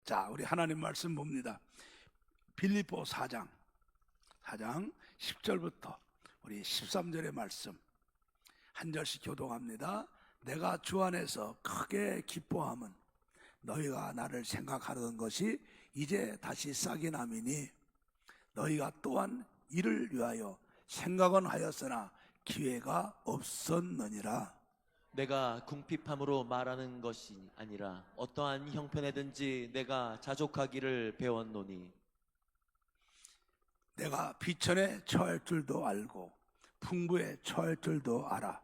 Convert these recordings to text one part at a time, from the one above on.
자, 우리 하나님 말씀 봅니다. 빌립보 4장 10절부터 우리 13절의 말씀 한 절씩 교독합니다. 내가 주 안에서 크게 기뻐함은 너희가 나를 생각하던 것이 이제 다시 싹이 남이니 너희가 또한 이를 위하여 생각은 하였으나 기회가 없었느니라. 내가 궁핍함으로 말하는 것이 아니라 어떠한 형편에든지 내가 자족하기를 배웠노니 내가 비천에 처할 줄도 알고 풍부에 처할 줄도 알아.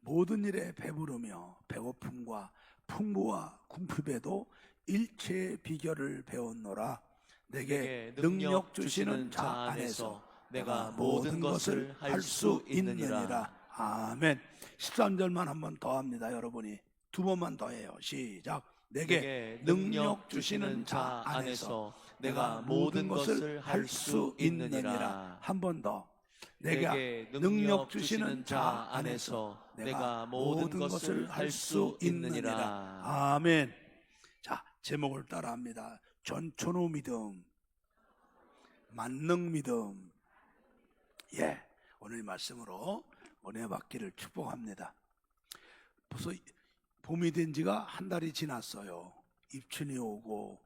모든 일에 배부르며 배고픔과 풍부와 궁핍에도 일체의 비결을 배웠노라. 내게 능력 주시는 자 안에서 내가 모든 것을 할 수 있느니라. 아멘. 13절만 한 번 더 합니다. 여러분이 두 번만 더 해요. 시작. 내게 능력 주시는 자 안에서 내가 모든 것을 할 수 있느니라. 한 번 더. 내게 능력 주시는 자 안에서 내가 모든 것을 할 수 있느니라. 아멘. 자, 제목을 따라합니다. 전천후 믿음, 만능 믿음. 예, 오늘 말씀으로 은혜 받기를 축복합니다. 벌써 봄이 된 지가 한 달이 지났어요. 입춘이 오고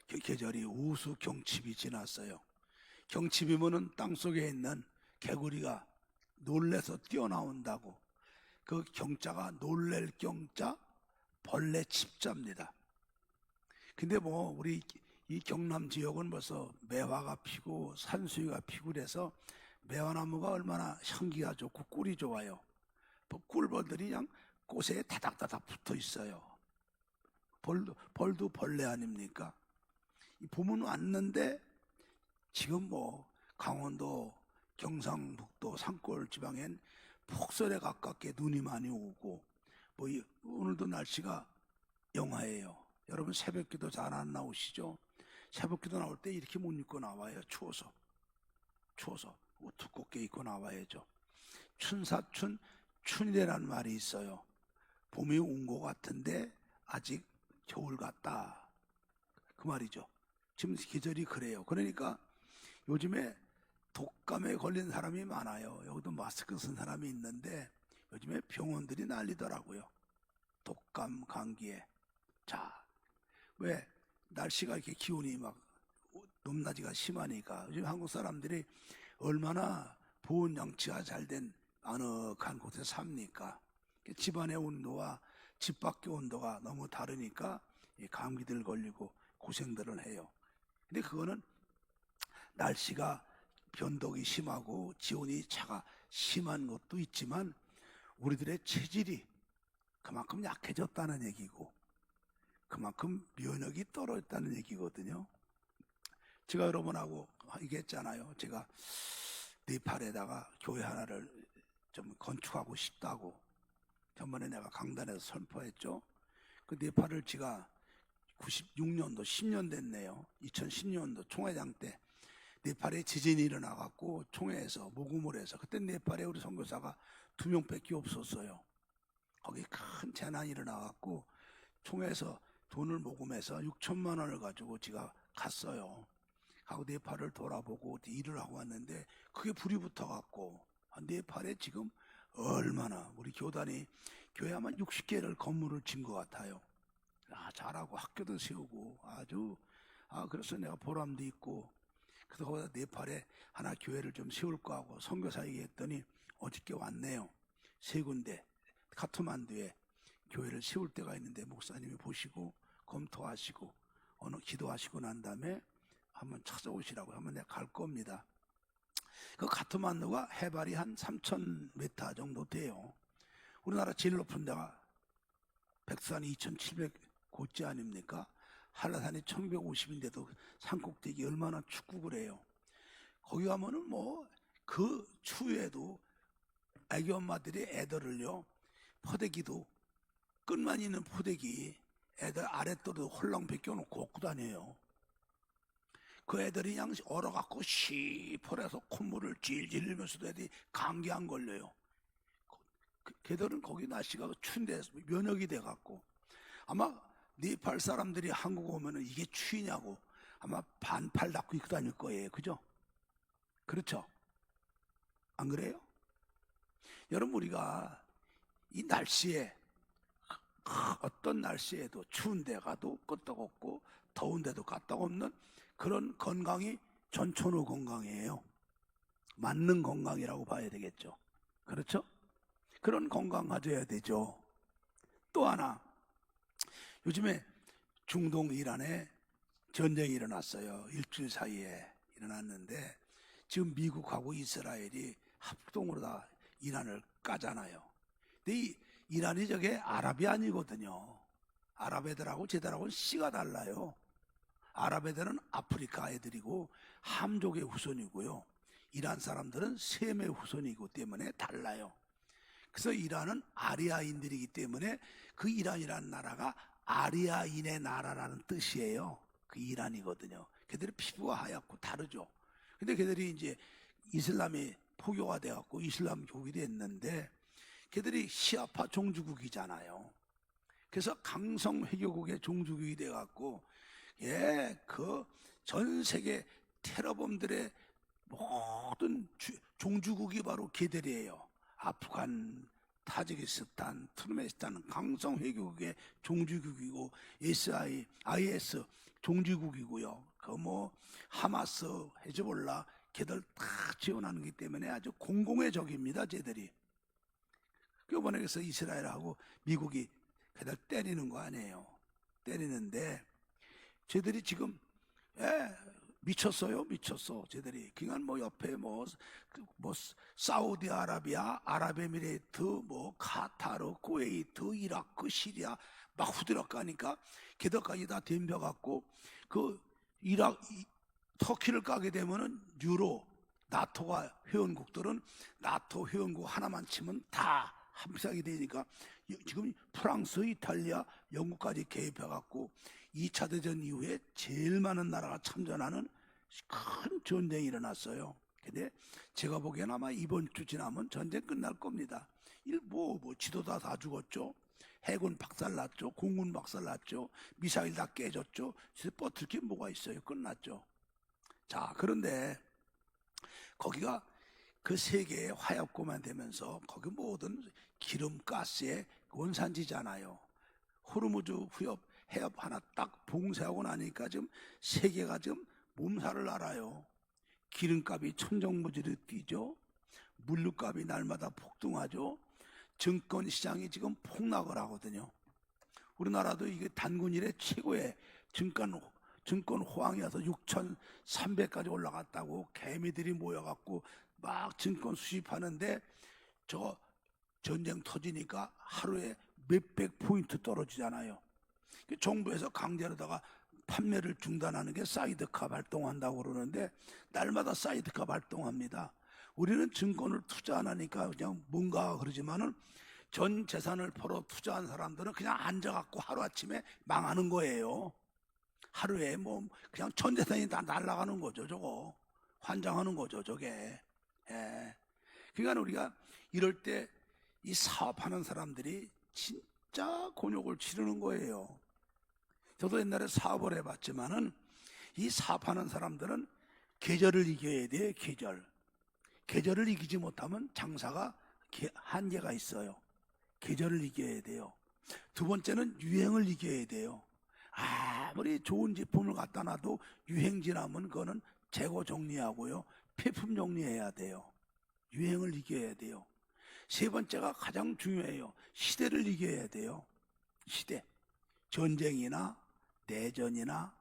계절이 우수 경칩이 지났어요. 경칩이면은 땅속에 있는 개구리가 놀래서 뛰어나온다고. 그 경자가 놀랄 경자, 벌레 칩자입니다. 근데 뭐 우리 이 경남 지역은 벌써 매화가 피고 산수유가 피고 그래서 매화나무가 얼마나 향기가 좋고 꿀이 좋아요. 꿀벌들이 그냥 꽃에 다닥다닥 붙어 있어요. 벌도 벌레 아닙니까? 이 봄은 왔는데 지금 뭐 강원도, 경상북도 산골 지방엔 폭설에 가깝게 눈이 많이 오고 뭐 오늘도 날씨가 영하예요. 여러분 새벽기도 잘 안 나오시죠? 새벽기도 나올 때 이렇게 못 입고 나와요. 추워서 옷 두껍게 입고 나와야죠. 춘사춘 춘이라는 말이 있어요. 봄이 온 것 같은데 아직 겨울 같다, 그 말이죠. 지금 계절이 그래요. 그러니까 요즘에 독감에 걸린 사람이 많아요. 여기도 마스크 쓴 사람이 있는데 요즘에 병원들이 난리더라고요. 독감, 감기에. 자, 왜 날씨가 이렇게 기온이 막 높낮이가 심하니까 요즘 한국 사람들이 얼마나 보온 장치가 잘 된 아늑한 곳에 삽니까? 집안의 온도와 집 밖의 온도가 너무 다르니까 감기들 걸리고 고생들을 해요. 근데 그거는 날씨가 변동이 심하고 지온이 차가 심한 것도 있지만 우리들의 체질이 그만큼 약해졌다는 얘기고 그만큼 면역이 떨어졌다는 얘기거든요. 제가 여러분하고 얘기했잖아요. 제가 네팔에다가 교회 하나를 좀 건축하고 싶다고 저번에 내가 강단에서 선포했죠. 그 네팔을 제가 96년도 10년 됐네요. 2010년도 총회장 때 네팔에 지진이 일어나갖고 총회에서 모금을 해서 그때 네팔에 우리 선교사가 2명밖에 없었어요. 거기 큰 재난이 일어나갖고 총회에서 돈을 모금해서 6천만 원을 가지고 제가 갔어요. 가고 네팔을 돌아보고 일을 하고 왔는데 그게 불이 붙어갖고 네팔에 지금 얼마나 우리 교단이 교회 아마 60개를 건물을 진 것 같아요. 잘하고 학교도 세우고 아주 그래서 내가 보람도 있고 그래서 거기다 네팔에 하나 교회를 좀 세울까 하고 선교사 얘기했더니 어저께 왔네요. 3군데 카트만두에 교회를 세울 때가 있는데 목사님이 보시고 검토하시고 어느 기도하시고 난 다음에 한번 찾아오시라고 하면 내가 갈 겁니다. 그 카트만두가 해발이 한 3,000m 정도 돼요. 우리나라 제일 높은 데가 백산이 2,700고지 아닙니까? 한라산이 1,150인데도 산꼭대기 얼마나 춥고 그래요. 거기 가면은 뭐 그 추위에도 애기 엄마들이 애들을요 포대기도 끝만 있는 포대기 애들 아랫도로 홀랑 벗겨놓고 얻고 다녀요. 그 애들이 그냥 얼어갖고 시퍼래서 콧물을 질질 흘리면서도 애들이 감기 안 걸려요. 걔들은 거기 날씨가 추운데 면역이 돼갖고 아마 네팔 사람들이 한국 오면은 이게 추위냐고 아마 반팔 닫고 입고 다닐 거예요. 그죠? 그렇죠? 안 그래요? 여러분, 우리가 이 날씨에 어떤 날씨에도 추운 데 가도 끄떡없고 더운 데도 까떡없는 그런 건강이 전천후 건강이에요. 맞는 건강이라고 봐야 되겠죠. 그렇죠? 그런 건강 가져야 되죠. 또 하나, 요즘에 중동 이란에 전쟁이 일어났어요. 일주일 사이에 일어났는데 지금 미국하고 이스라엘이 합동으로 다 이란을 까잖아요. 근데 이 이란이 저게 아랍이 아니거든요. 아랍 애들하고 쟤들하고는 씨가 달라요. 아랍 애들은 아프리카 애들이고 함족의 후손이고요. 이란 사람들은 셈의 후손이기 때문에 달라요. 그래서 이란은 아리아인들이기 때문에 그 이란이라는 나라가 아리아인의 나라라는 뜻이에요. 그 이란이거든요. 걔들이 피부가 하얗고 다르죠. 근데 걔들이 이제 이슬람이 포교가 돼갖고 이슬람 교육이 됐는데 걔들이 시아파 종주국이잖아요. 그래서 강성 회교국의 종주국이 돼갖고 그 전 세계 테러범들의 모든 종주국이 바로 걔들이에요. 아프간, 타지키스탄, 투르메스탄은 강성 회교국의 종주국이고 IS 종주국이고요. 그 뭐 하마스, 헤즈볼라 걔들 다 지원하는 기 때문에 아주 공공의 적입니다. 쟤들이. 이번에 그래서 이스라엘하고 미국이 걔들 때리는 거 아니에요. 때리는데 쟤들이 지금 미쳤어요. 미쳤어. 쟤들이. 그냥 뭐 옆에 뭐 사우디아라비아, 아랍에미레이트, 뭐 카타르, 쿠웨이트, 이라크, 시리아 막 후드락 가니까 걔들까지 다 덤벼갖고 그 터키를 까게 되면은 유로 나토가 회원국들은 나토 회원국 하나만 치면 다 합작이 되니까 지금 프랑스, 이탈리아, 영국까지 개입해갖고 2차 대전 이후에 제일 많은 나라가 참전하는 큰 전쟁이 일어났어요. 근데 제가 보기엔 아마 이번 주 지나면 전쟁 끝날 겁니다. 뭐 지도자 다 죽었죠. 해군 박살났죠. 공군 박살났죠. 미사일 다 깨졌죠. 버틸 게 뭐가 있어요. 끝났죠. 자, 그런데 거기가 그 세계의 화약고만 되면서 거기 모든 기름, 가스의 원산지잖아요. 호르무즈 해협 하나 딱 봉쇄하고 나니까 지금 세계가 지금 몸살을 앓아요. 기름값이 천정부지로 뛰죠. 물류값이 날마다 폭등하죠. 증권 시장이 지금 폭락을 하거든요. 우리나라도 이게 단군 이래 최고의 증권 호황이어서 6,300까지 올라갔다고 개미들이 모여갖고 막 증권 수집하는데 저 전쟁 터지니까 하루에 몇백 포인트 떨어지잖아요. 정부에서 강제로다가 판매를 중단하는 게 사이드카 발동한다고 그러는데 날마다 사이드카 발동합니다. 우리는 증권을 투자 안 하니까 그냥 뭔가 그러지만은 전 재산을 벌어 투자한 사람들은 그냥 앉아갖고 하루아침에 망하는 거예요. 하루에 뭐 그냥 전 재산이 다 날아가는 거죠. 저거 환장하는 거죠. 저게. 그러니까 우리가 이럴 때 이 사업하는 사람들이 진짜 곤욕을 치르는 거예요. 저도 옛날에 사업을 해봤지만은 이 사업하는 사람들은 계절을 이겨야 돼요. 계절을 이기지 못하면 장사가 한계가 있어요. 계절을 이겨야 돼요. 두 번째는 유행을 이겨야 돼요. 아무리 좋은 제품을 갖다 놔도 유행 지나면 그거는 재고 정리하고요. 폐품 정리해야 돼요. 유행을 이겨야 돼요. 세 번째가 가장 중요해요. 시대를 이겨야 돼요. 시대. 전쟁이나 내전이나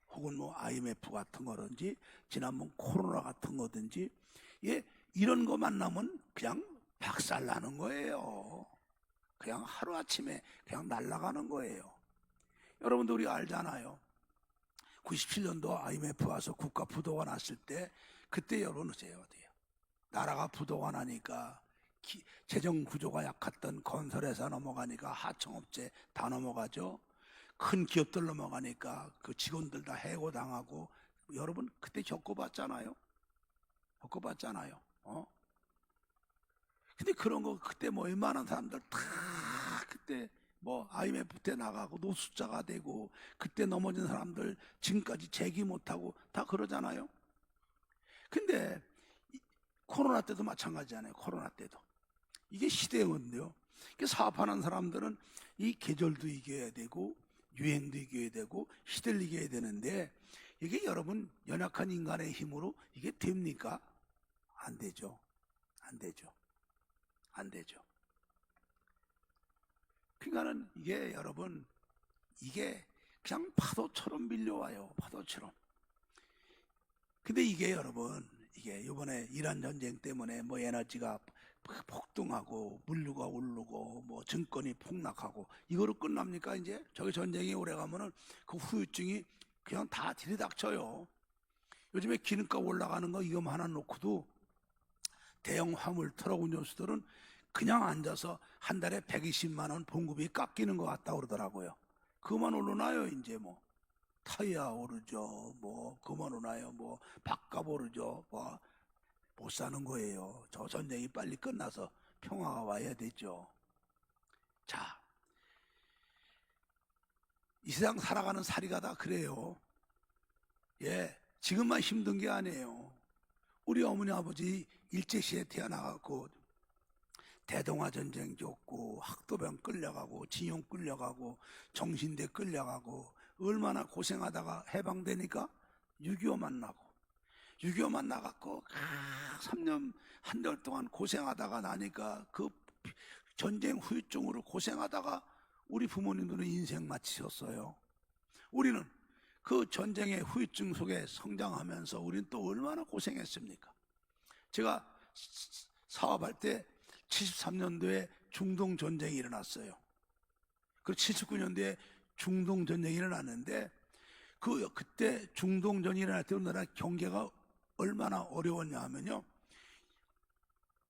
혹은 뭐 IMF 같은 거든지 지난번 코로나 같은 거든지 이런 거 만나면 그냥 박살나는 거예요. 그냥 하루아침에 그냥 날아가는 거예요. 여러분도 우리 알잖아요. 97년도 IMF 와서 국가 부도가 났을 때 그때 여러분 어때요? 나라가 부도가 나니까 재정 구조가 약했던 건설회사 넘어가니까 하청업체 다 넘어가죠. 큰 기업들 넘어가니까 그 직원들 다 해고당하고 여러분 그때 겪어봤잖아요. 근데 그런 거 그때 뭐 웬만한 사람들 다 그때 뭐 IMF 때 나가고 노숙자가 되고 그때 넘어진 사람들 지금까지 재기 못하고 다 그러잖아요. 근데 코로나 때도 마찬가지잖아요. 코로나 때도 이게 시대의 건데요. 사업하는 사람들은 이 계절도 이겨야 되고 유행도 이겨야 되고 시대를 이겨야 되는데 이게 여러분 연약한 인간의 힘으로 이게 됩니까? 안 되죠. 안 되죠. 안 되죠. 그러니까는 이게 여러분 이게 그냥 파도처럼 밀려와요. 파도처럼. 근데 이게 여러분 이게 이번에 이란 전쟁 때문에 뭐 에너지가 폭등하고 물류가 오르고 뭐 증권이 폭락하고 이거로 끝납니까? 이제 저기 전쟁이 오래 가면은 그 후유증이 그냥 다 들이닥쳐요. 요즘에 기름값 올라가는 거 이거 하나 놓고도 대형 화물 트럭 운전수들은 그냥 앉아서 한 달에 120만 원 봉급이 깎이는 것 같다 그러더라고요. 그만 오르나요? 이제 뭐 타이어 오르죠. 뭐 그만 오나요? 뭐 밥값 오르죠. 뭐 못 사는 거예요. 저 전쟁이 빨리 끝나서 평화가 와야 되죠. 자, 이 세상 살아가는 사리가 다 그래요. 예, 지금만 힘든 게 아니에요. 우리 어머니 아버지 일제시에 태어나갖고 대동아 전쟁 겪고 학도병 끌려가고 징용 끌려가고 정신대 끌려가고 얼마나 고생하다가 해방되니까 6.25 만나고 6.25 만나갖고 3년 한 달 동안 고생하다가 나니까 그 전쟁 후유증으로 고생하다가 우리 부모님들은 인생 마치셨어요. 우리는 그 전쟁의 후유증 속에 성장하면서 우리는 또 얼마나 고생했습니까? 제가 사업할 때 73년도에 중동 전쟁이 일어났어요. 그 79년도에 중동 전쟁이 일어났는데 그때 중동전이 일어날 때 우리나라 경제가 얼마나 어려웠냐 하면요.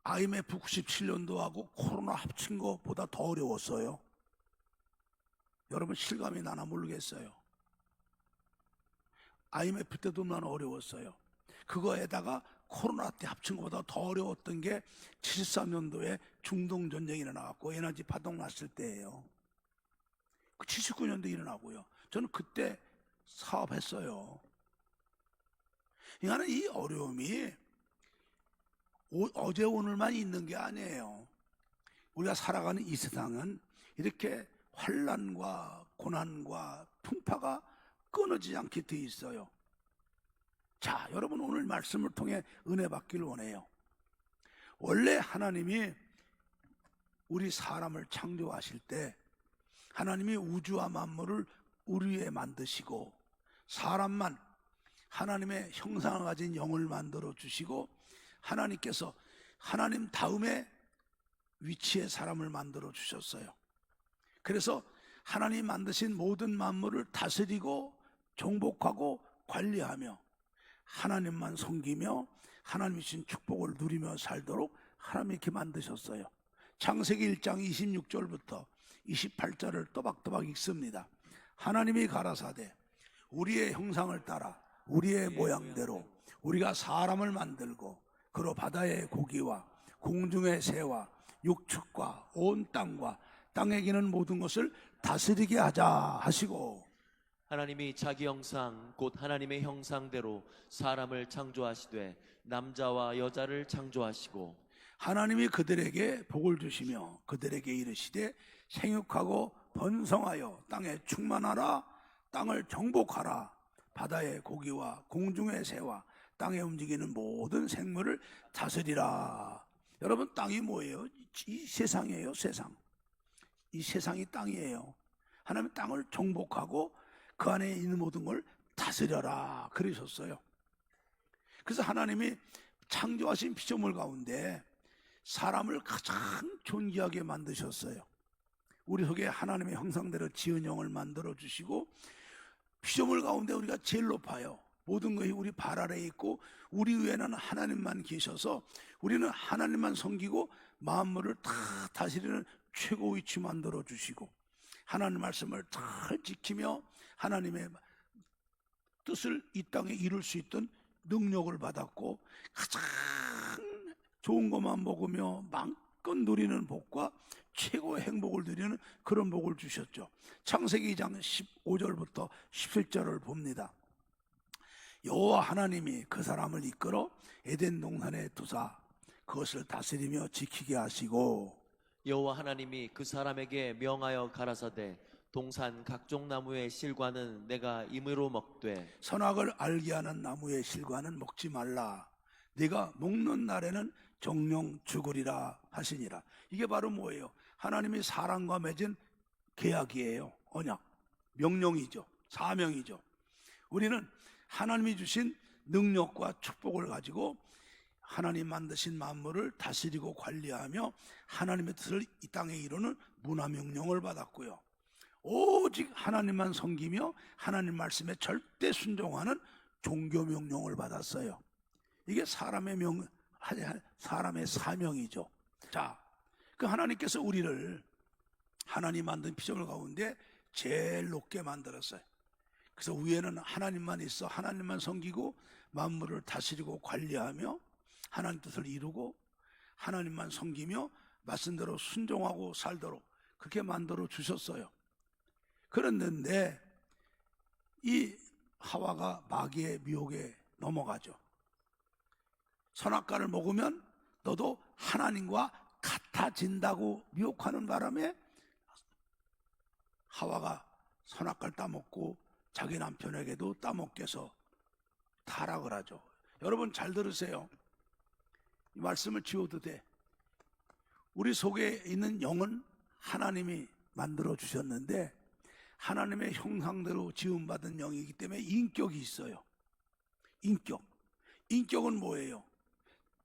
IMF 97년도하고 코로나 합친 것보다 더 어려웠어요. 여러분 실감이 나나 모르겠어요. IMF 때도 나는 어려웠어요. 그거에다가 코로나 때 합친 것보다 더 어려웠던 게 73년도에 중동 전쟁이 일어나고 에너지 파동 났을 때예요. 79년도 일어나고요. 저는 그때 사업했어요. 그러니까 이 어려움이 어제 오늘만 있는 게 아니에요. 우리가 살아가는 이 세상은 이렇게 환난과 고난과 풍파가 끊어지지 않게 돼 있어요. 자, 여러분 오늘 말씀을 통해 은혜 받기를 원해요. 원래 하나님이 우리 사람을 창조하실 때 하나님이 우주와 만물을 우리 위에 만드시고 사람만 하나님의 형상을 가진 영을 만들어 주시고 하나님께서 하나님 다음에 위치에 사람을 만들어 주셨어요. 그래서 하나님 만드신 모든 만물을 다스리고 정복하고 관리하며 하나님만 섬기며 하나님이 주신 축복을 누리며 살도록 하나님이 이렇게 만드셨어요. 창세기 1장 26절부터 28절을 또박또박 읽습니다. 하나님이 가라사대 우리의 형상을 따라 우리의 모양대로 우리가 사람을 만들고 그로 바다의 고기와 공중의 새와 육축과 온 땅과 땅에 기는 모든 것을 다스리게 하자 하시고 하나님이 자기 형상 곧 하나님의 형상대로 사람을 창조하시되 남자와 여자를 창조하시고 하나님이 그들에게 복을 주시며 그들에게 이르시되 생육하고 번성하여 땅에 충만하라 땅을 정복하라 바다의 고기와 공중의 새와 땅에 움직이는 모든 생물을 다스리라. 여러분 땅이 뭐예요? 이 세상이에요. 세상. 이 세상이 땅이에요. 하나님 땅을 정복하고 그 안에 있는 모든 걸 다스려라 그러셨어요. 그래서 하나님이 창조하신 피조물 가운데 사람을 가장 존귀하게 만드셨어요. 우리 속에 하나님의 형상대로 지은 영을 만들어 주시고 피조물 가운데 우리가 제일 높아요. 모든 것이 우리 발 아래에 있고 우리 위에는 하나님만 계셔서 우리는 하나님만 섬기고 만물을 다 다스리는 최고 위치 만들어 주시고 하나님 말씀을 잘 지키며 하나님의 뜻을 이 땅에 이룰 수 있던 능력을 받았고 가장 좋은 것만 먹으며 마음껏 누리는 복과 최고의 행복을 누리는 그런 복을 주셨죠. 창세기 2장 15절부터 17절을 봅니다. 여호와 하나님이 그 사람을 이끌어 에덴 동산에 두사 그것을 다스리며 지키게 하시고, 여호와 하나님이 그 사람에게 명하여 가라사대 동산 각종 나무의 실과는 내가 임의로 먹되 선악을 알게 하는 나무의 실과는 먹지 말라. 네가 먹는 날에는 정령 죽으리라 하시니라. 이게 바로 뭐예요? 하나님이 사람과 맺은 계약이에요. 언약, 명령이죠. 사명이죠. 우리는 하나님이 주신 능력과 축복을 가지고 하나님 만드신 만물을 다스리고 관리하며 하나님의 뜻을 이 땅에 이루는 문화명령을 받았고요. 오직 하나님만 섬기며 하나님 말씀에 절대 순종하는 종교명령을 받았어요. 이게 사람의 사명이죠. 자, 그 하나님께서 우리를 하나님 만든 피조물 가운데 제일 높게 만들었어요. 그래서 위에는 하나님만 있어 하나님만 섬기고 만물을 다스리고 관리하며 하나님 뜻을 이루고 하나님만 섬기며 말씀대로 순종하고 살도록 그렇게 만들어 주셨어요. 그랬는데 이 하와가 마귀의 미혹에 넘어가죠. 선악과를 먹으면 너도 하나님과 같아진다고 미혹하는 바람에 하와가 선악과를 따먹고 자기 남편에게도 따먹게 해서 타락을 하죠. 여러분 잘 들으세요. 이 말씀을 지워도 돼. 우리 속에 있는 영은 하나님이 만들어 주셨는데 하나님의 형상대로 지음받은 영이기 때문에 인격이 있어요. 인격은 뭐예요?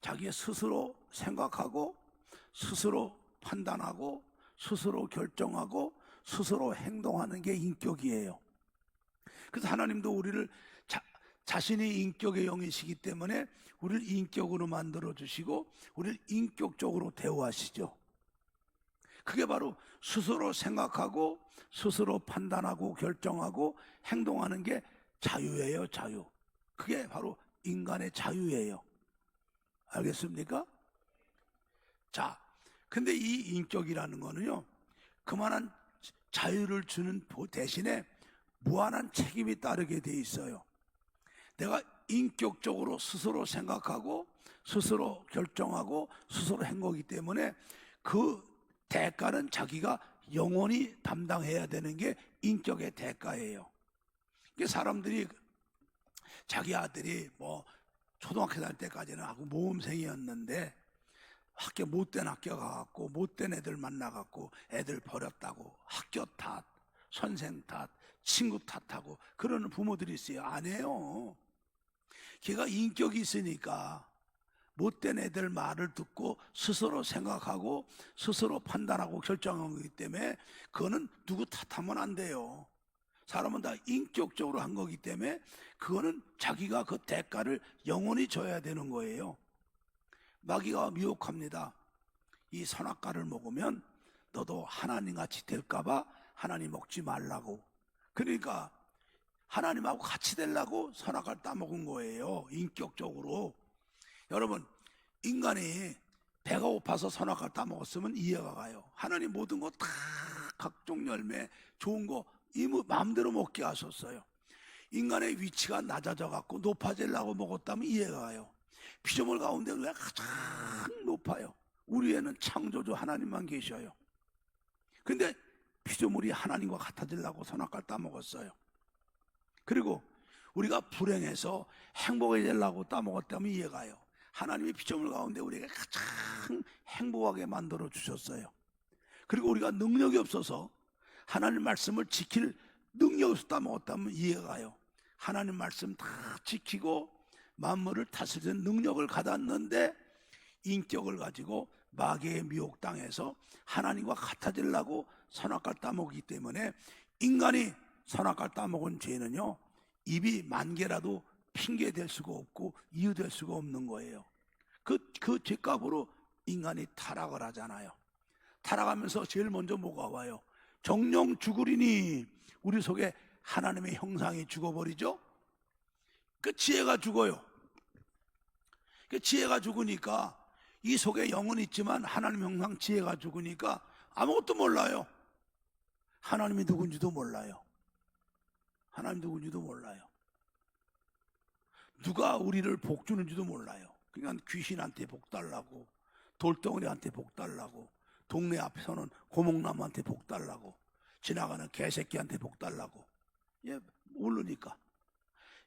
자기 스스로 생각하고 스스로 판단하고 스스로 결정하고 스스로 행동하는 게 인격이에요. 그래서 하나님도 우리를 자신이 인격의 영이시기 때문에 우리를 인격으로 만들어 주시고 우리를 인격적으로 대우하시죠. 그게 바로 스스로 생각하고 스스로 판단하고 결정하고 행동하는 게 자유예요. 자유. 그게 바로 인간의 자유예요. 알겠습니까? 자, 근데 이 인격이라는 거는요, 그만한 자유를 주는 대신에 무한한 책임이 따르게 돼 있어요. 내가 인격적으로 스스로 생각하고 스스로 결정하고 스스로 행거기 때문에 그 대가는 자기가 영원히 담당해야 되는 게 인격의 대가예요. 사람들이 자기 아들이 뭐 초등학교 다닐 때까지는 하고 모범생이었는데 못된 학교 가갖고 못된 애들 만나갖고 애들 버렸다고 학교 탓, 선생 탓, 친구 탓하고 그러는 부모들이 있어요. 안 해요. 걔가 인격이 있으니까 못된 애들 말을 듣고 스스로 생각하고 스스로 판단하고 결정한 거기 때문에 그거는 누구 탓하면 안 돼요. 사람은 다 인격적으로 한 거기 때문에 그거는 자기가 그 대가를 영원히 져야 되는 거예요. 마귀가 미혹합니다. 이 선악과를 먹으면 너도 하나님같이 될까봐 하나님 먹지 말라고. 그러니까 하나님하고 같이 되려고 선악과를 따먹은 거예요. 인격적으로. 여러분, 인간이 배가 고파서 선악과를 따먹었으면 이해가 가요. 하나님 모든 거 다 각종 열매 좋은 거 마음대로 먹게 하셨어요. 인간의 위치가 낮아져 갖고 높아지려고 먹었다면 이해가 가요. 피조물 가운데 왜 가장 높아요? 우리에는 창조주 하나님만 계셔요. 근데 피조물이 하나님과 같아지려고 선악과를 따먹었어요. 그리고 우리가 불행해서 행복해지려고 따먹었다면 이해가요. 하나님이 피조물 가운데 우리가 가장 행복하게 만들어 주셨어요. 그리고 우리가 능력이 없어서 하나님 말씀을 지킬 능력이 없어 따먹었다면 이해가요. 하나님 말씀 다 지키고 만물을 다스리는 능력을 갖았는데 인격을 가지고 마귀의 미혹당해서 하나님과 같아지려고 선악과를 따먹기 때문에 인간이 선악과를 따먹은 죄는요, 입이 만 개라도 핑계 될 수가 없고 이유 될 수가 없는 거예요. 그 죄값으로 인간이 타락을 하잖아요. 타락하면서 제일 먼저 뭐가 와요? 정령 죽으리니 우리 속에 하나님의 형상이 죽어버리죠. 그 지혜가 죽어요. 그 지혜가 죽으니까 이 속에 영은 있지만 하나님 형상 지혜가 죽으니까 아무것도 몰라요. 하나님이 누군지도 몰라요. 하나님 누군지도 몰라요. 누가 우리를 복 주는지도 몰라요. 그러니까 귀신한테 복 달라고, 돌덩어리한테 복 달라고, 동네 앞에서는 고목나무한테 복 달라고, 지나가는 개새끼한테 복 달라고. 예, 모르니까.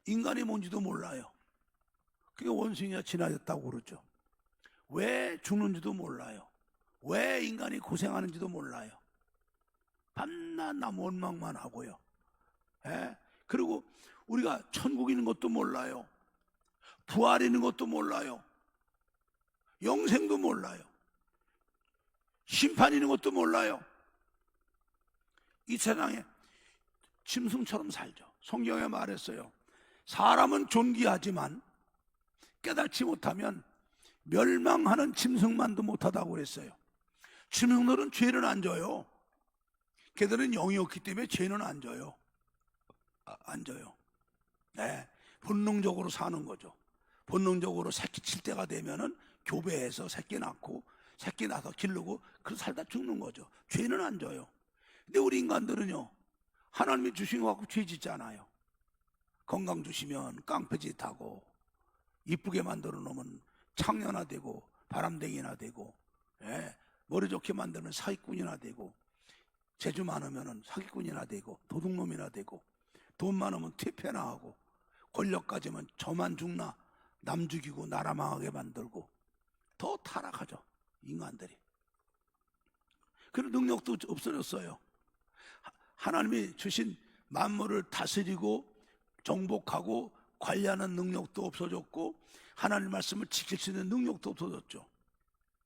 인간이 뭔지도 몰라요. 그게 원숭이가 지나졌다고 그러죠. 왜 죽는지도 몰라요. 왜 인간이 고생하는지도 몰라요. 밤낮 남 원망만 하고요. 예? 그리고 우리가 천국 있는 것도 몰라요. 부활 있는 것도 몰라요. 영생도 몰라요. 심판 있는 것도 몰라요. 이 세상에 짐승처럼 살죠. 성경에 말했어요. 사람은 존귀하지만 깨닫지 못하면 멸망하는 짐승만도 못하다고 그랬어요. 짐승들은 죄는 안 져요. 걔들은 영이 없기 때문에 죄는 안 져요. 안 져요. 네, 본능적으로 사는 거죠. 본능적으로 새끼 칠 때가 되면은 교배해서 새끼 낳고 새끼 낳아서 기르고 그 살다 죽는 거죠. 죄는 안 져요. 근데 우리 인간들은요, 하나님이 주신 거 갖고 죄 짓잖아요. 건강 주시면 깡패짓하고, 이쁘게 만들어 놓으면 창녀나 되고 바람댕이나 되고, 예, 머리 좋게 만들면 사기꾼이나 되고, 재주 많으면 사기꾼이나 되고, 도둑놈이나 되고, 돈 많으면 퇴폐나 하고, 권력 가지면 저만 죽나 남 죽이고 나라 망하게 만들고, 더 타락하죠 인간들이. 그런 능력도 없어졌어요. 하나님이 주신 만물을 다스리고 정복하고 관리하는 능력도 없어졌고, 하나님 말씀을 지킬 수 있는 능력도 없어졌죠.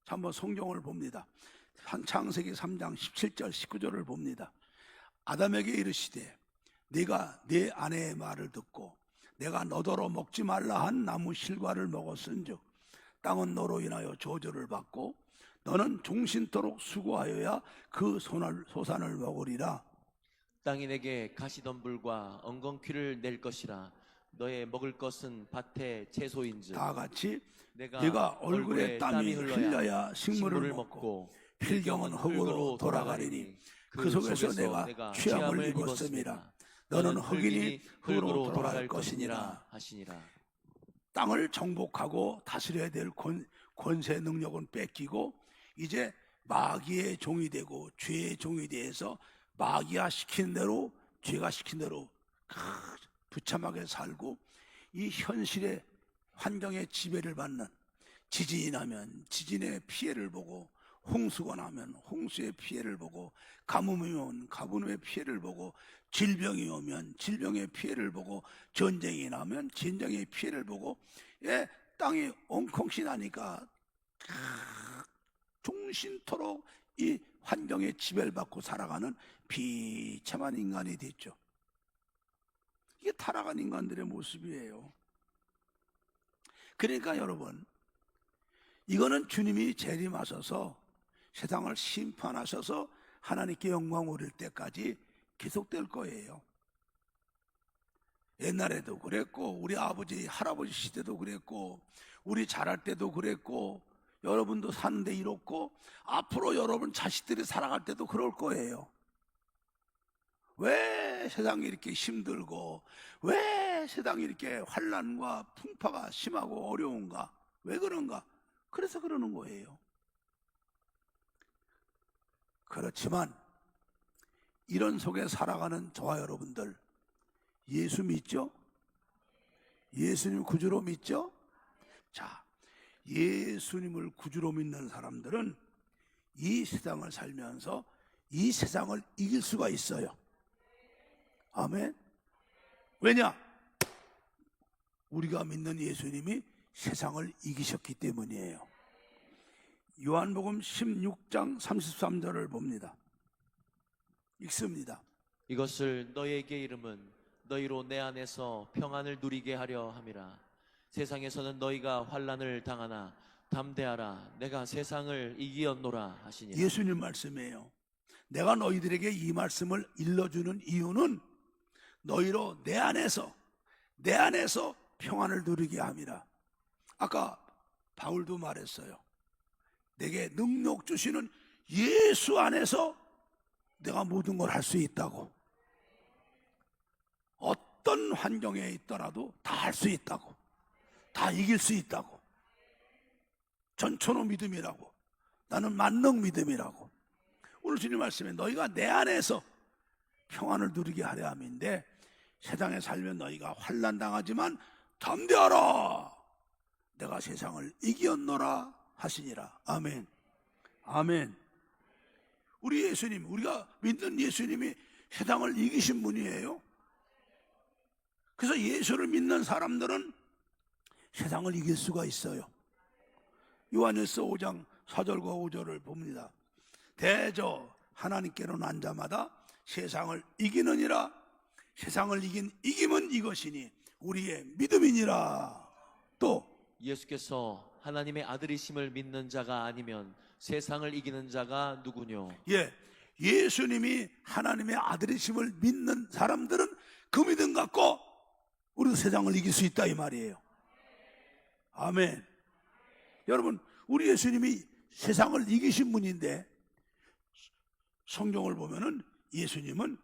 자, 한번 성경을 봅니다. 창세기 3장 17절 19절을 봅니다. 아담에게 이르시되 네가 네 아내의 말을 듣고 내가 너더러 먹지 말라 한 나무 실과를 먹었은즉 땅은 너로 인하여 저주를 받고 너는 종신토록 수고하여야 그 소산을 먹으리라. 땅이 내게 가시덤불과 엉겅퀴를 낼 것이라. 너의 먹을 것은 밭의 채소인즉 다 같이 내가 네가 얼굴에 땀이 흘려야 식물을 식물을 먹고 필경은 흙으로 돌아가리니 그 속에서 내가 취함을 입었음이라. 너는 흙이니 흙으로 돌아갈 것이니라 하시니라. 땅을 정복하고 다스려야 될 권세 능력은 뺏기고 이제 마귀의 종이 되고 죄의 종이 돼서 마귀가 시킨 대로, 죄가 시킨 대로 부참하게 살고, 이 현실의 환경의 지배를 받는, 지진이 나면 지진의 피해를 보고, 홍수가 나면 홍수의 피해를 보고, 가뭄이 오면 가뭄의 피해를 보고, 질병이 오면 질병의 피해를 보고, 전쟁이 나면 전쟁의 피해를 보고, 예, 땅이 엉컹시 나니까 종신토록 이 환경의 지배를 받고 살아가는 비참한 인간이 됐죠. 이게 타락한 인간들의 모습이에요. 그러니까 여러분, 이거는 주님이 재림하셔서 세상을 심판하셔서 하나님께 영광 오를 때까지 계속될 거예요. 옛날에도 그랬고, 우리 아버지 할아버지 시대도 그랬고, 우리 자랄 때도 그랬고, 여러분도 사는데 이렇고, 앞으로 여러분 자식들이 살아갈 때도 그럴 거예요. 왜 세상이 이렇게 힘들고, 왜 세상이 이렇게 환난과 풍파가 심하고 어려운가? 왜 그런가? 그래서 그러는 거예요. 그렇지만 이런 속에 살아가는 저와 여러분들, 예수 믿죠? 예수님 구주로 믿죠? 자, 예수님을 구주로 믿는 사람들은 이 세상을 살면서 이 세상을 이길 수가 있어요. 아멘. 왜냐? 우리가 믿는 예수님이 세상을 이기셨기 때문이에요. 요한복음 16장 33절을 봅니다. 읽습니다. 이것을 너희에게 이름은 너희로 내 안에서 평안을 누리게 하려 함이라. 세상에서는 너희가 환난을 당하나 담대하라. 내가 세상을 이기었노라 하시니라. 예수님 말씀이에요. 내가 너희들에게 이 말씀을 일러주는 이유는 너희로 내 안에서 평안을 누리게 함이라. 아까 바울도 말했어요. 내게 능력 주시는 예수 안에서 내가 모든 걸 할 수 있다고. 어떤 환경에 있더라도 다 할 수 있다고. 다 이길 수 있다고. 전천후 믿음이라고. 나는 만능 믿음이라고. 오늘 주님 말씀에 너희가 내 안에서 평안을 누리게 하려 함인데 세상에 살면 너희가 환난 당하지만 담대하라. 내가 세상을 이기었노라 하시니라. 아멘. 아멘. 우리 예수님, 우리가 믿는 예수님이 세상을 이기신 분이에요. 그래서 예수를 믿는 사람들은 세상을 이길 수가 있어요. 요한일서 5장 4절과 5절을 봅니다. 대저 하나님께로 난 자마다 세상을 이기느니라. 세상을 이긴 이김은 이것이니 우리의 믿음이니라. 또 예수께서 하나님의 아들이심을 믿는 자가 아니면 세상을 이기는 자가 누구뇨? 예수님이 하나님의 아들이심을 믿는 사람들은 그 믿음 갖고 우리도 세상을 이길 수 있다 이 말이에요. 아멘. 여러분, 우리 예수님이 세상을 이기신 분인데 성경을 보면은 예수님은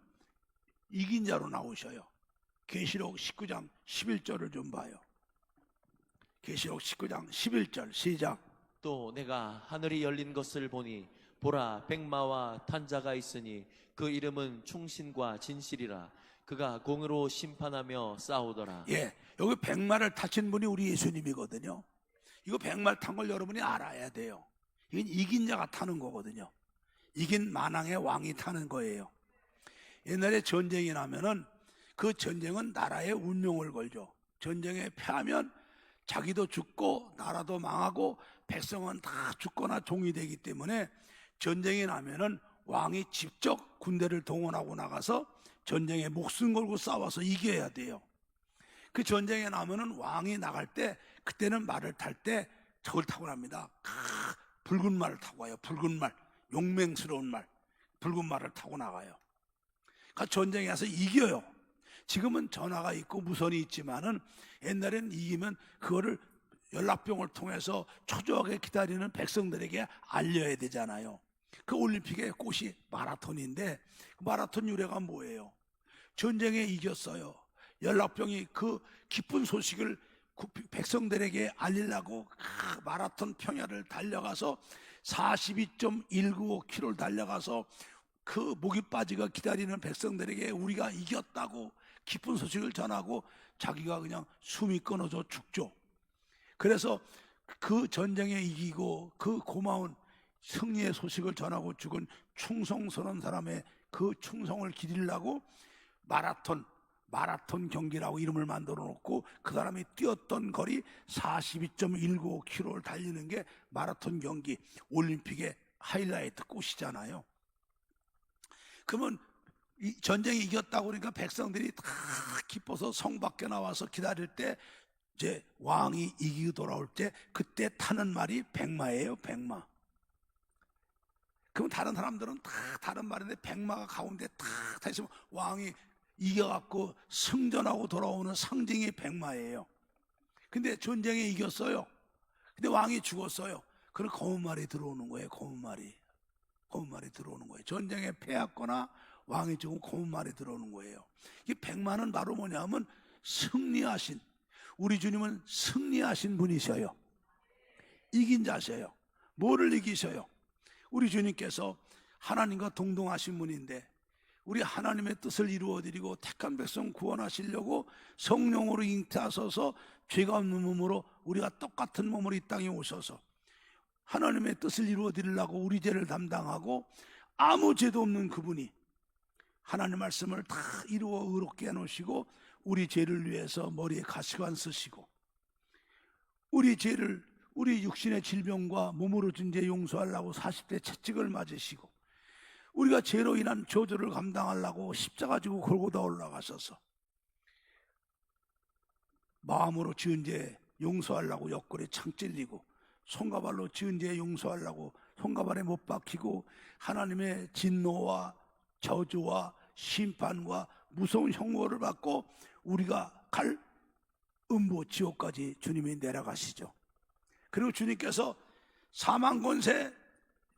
이긴 자로 나오셔요. 계시록 19장 11절을 좀 봐요. 계시록 19장 11절 시작. 또 내가 하늘이 열린 것을 보니 보라 백마와 탄 자가 있으니 그 이름은 충신과 진실이라. 그가 공의로 심판하며 싸우더라. 여기 백마를 타신 분이 우리 예수님이거든요. 이거 백마를 탄 걸 여러분이 알아야 돼요. 이건 이긴 자가 타는 거거든요. 이긴 만왕의 왕이 타는 거예요. 옛날에 전쟁이 나면은 그 전쟁은 나라의 운명을 걸죠. 전쟁에 패하면 자기도 죽고 나라도 망하고 백성은 다 죽거나 종이 되기 때문에 전쟁이 나면은 왕이 직접 군대를 동원하고 나가서 전쟁에 목숨 걸고 싸워서 이겨야 돼요. 그 전쟁에 나면은 왕이 나갈 때 그때는 말을 탈 때 저걸 타고 납니다. 붉은 말을 타고 가요. 붉은 말, 용맹스러운 말, 붉은 말을 타고 나가요. 그 전쟁에 가서 이겨요. 지금은 전화가 있고 무선이 있지만은 옛날에는 이기면 그거를 연락병을 통해서 초조하게 기다리는 백성들에게 알려야 되잖아요. 그 올림픽의 꽃이 마라톤인데 그 마라톤 유래가 뭐예요? 전쟁에 이겼어요. 연락병이 그 기쁜 소식을 백성들에게 알리려고 마라톤 평야를 달려가서 42.195km를 달려가서 그 목이 빠지가 기다리는 백성들에게 우리가 이겼다고 기쁜 소식을 전하고 자기가 그냥 숨이 끊어져 죽죠. 그래서 그 전쟁에 이기고 그 고마운 승리의 소식을 전하고 죽은 충성스러운 사람의 그 충성을 기리려고 마라톤 경기라고 이름을 만들어 놓고 그 사람이 뛰었던 거리 42.195km를 달리는 게 마라톤 경기, 올림픽의 하이라이트 꽃이잖아요. 그러면 이 전쟁이 이겼다고 그러니까 백성들이 다 기뻐서 성 밖에 나와서 기다릴 때 이제 왕이 이기고 돌아올 때 그때 타는 말이 백마예요. 백마. 그럼 다른 사람들은 다 다른 말인데 백마가 가운데 다 있으면 왕이 이겨갖고 승전하고 돌아오는 상징이 백마예요. 근데 전쟁에 이겼어요. 근데 왕이 죽었어요. 그럼 검은 말이 들어오는 거예요. 검은 말이 들어오는 거예요. 전쟁에 패했거나 왕이 죽으면 검은 말이 들어오는 거예요. 이 백마는 바로 뭐냐면 승리하신, 우리 주님은 승리하신 분이셔요. 이긴 자셔요. 뭐를 이기셔요? 우리 주님께서 하나님과 동등하신 분인데 우리 하나님의 뜻을 이루어드리고 택한 백성 구원하시려고 성령으로 잉태하셔서 죄가 없는 몸으로 우리가 똑같은 몸으로 이 땅에 오셔서 하나님의 뜻을 이루어드리려고 우리 죄를 담당하고 아무 죄도 없는 그분이 하나님 말씀을 다 이루어 의롭게 해놓으시고 우리 죄를 위해서 머리에 가시관 쓰시고 우리 죄를, 우리 육신의 질병과 몸으로 준 죄 용서하려고 40대 채찍을 맞으시고 우리가 죄로 인한 저주를 감당하려고 십자가 지고 골고다 올라가셔서 마음으로 지은 죄 용서하려고 옆구리에 창 찔리고 손과 발로 지은 죄 용서하려고 손과 발에 못 박히고 하나님의 진노와 저주와 심판과 무서운 형벌을 받고 우리가 갈 음부 지옥까지 주님이 내려가시죠. 그리고 주님께서 사망 권세,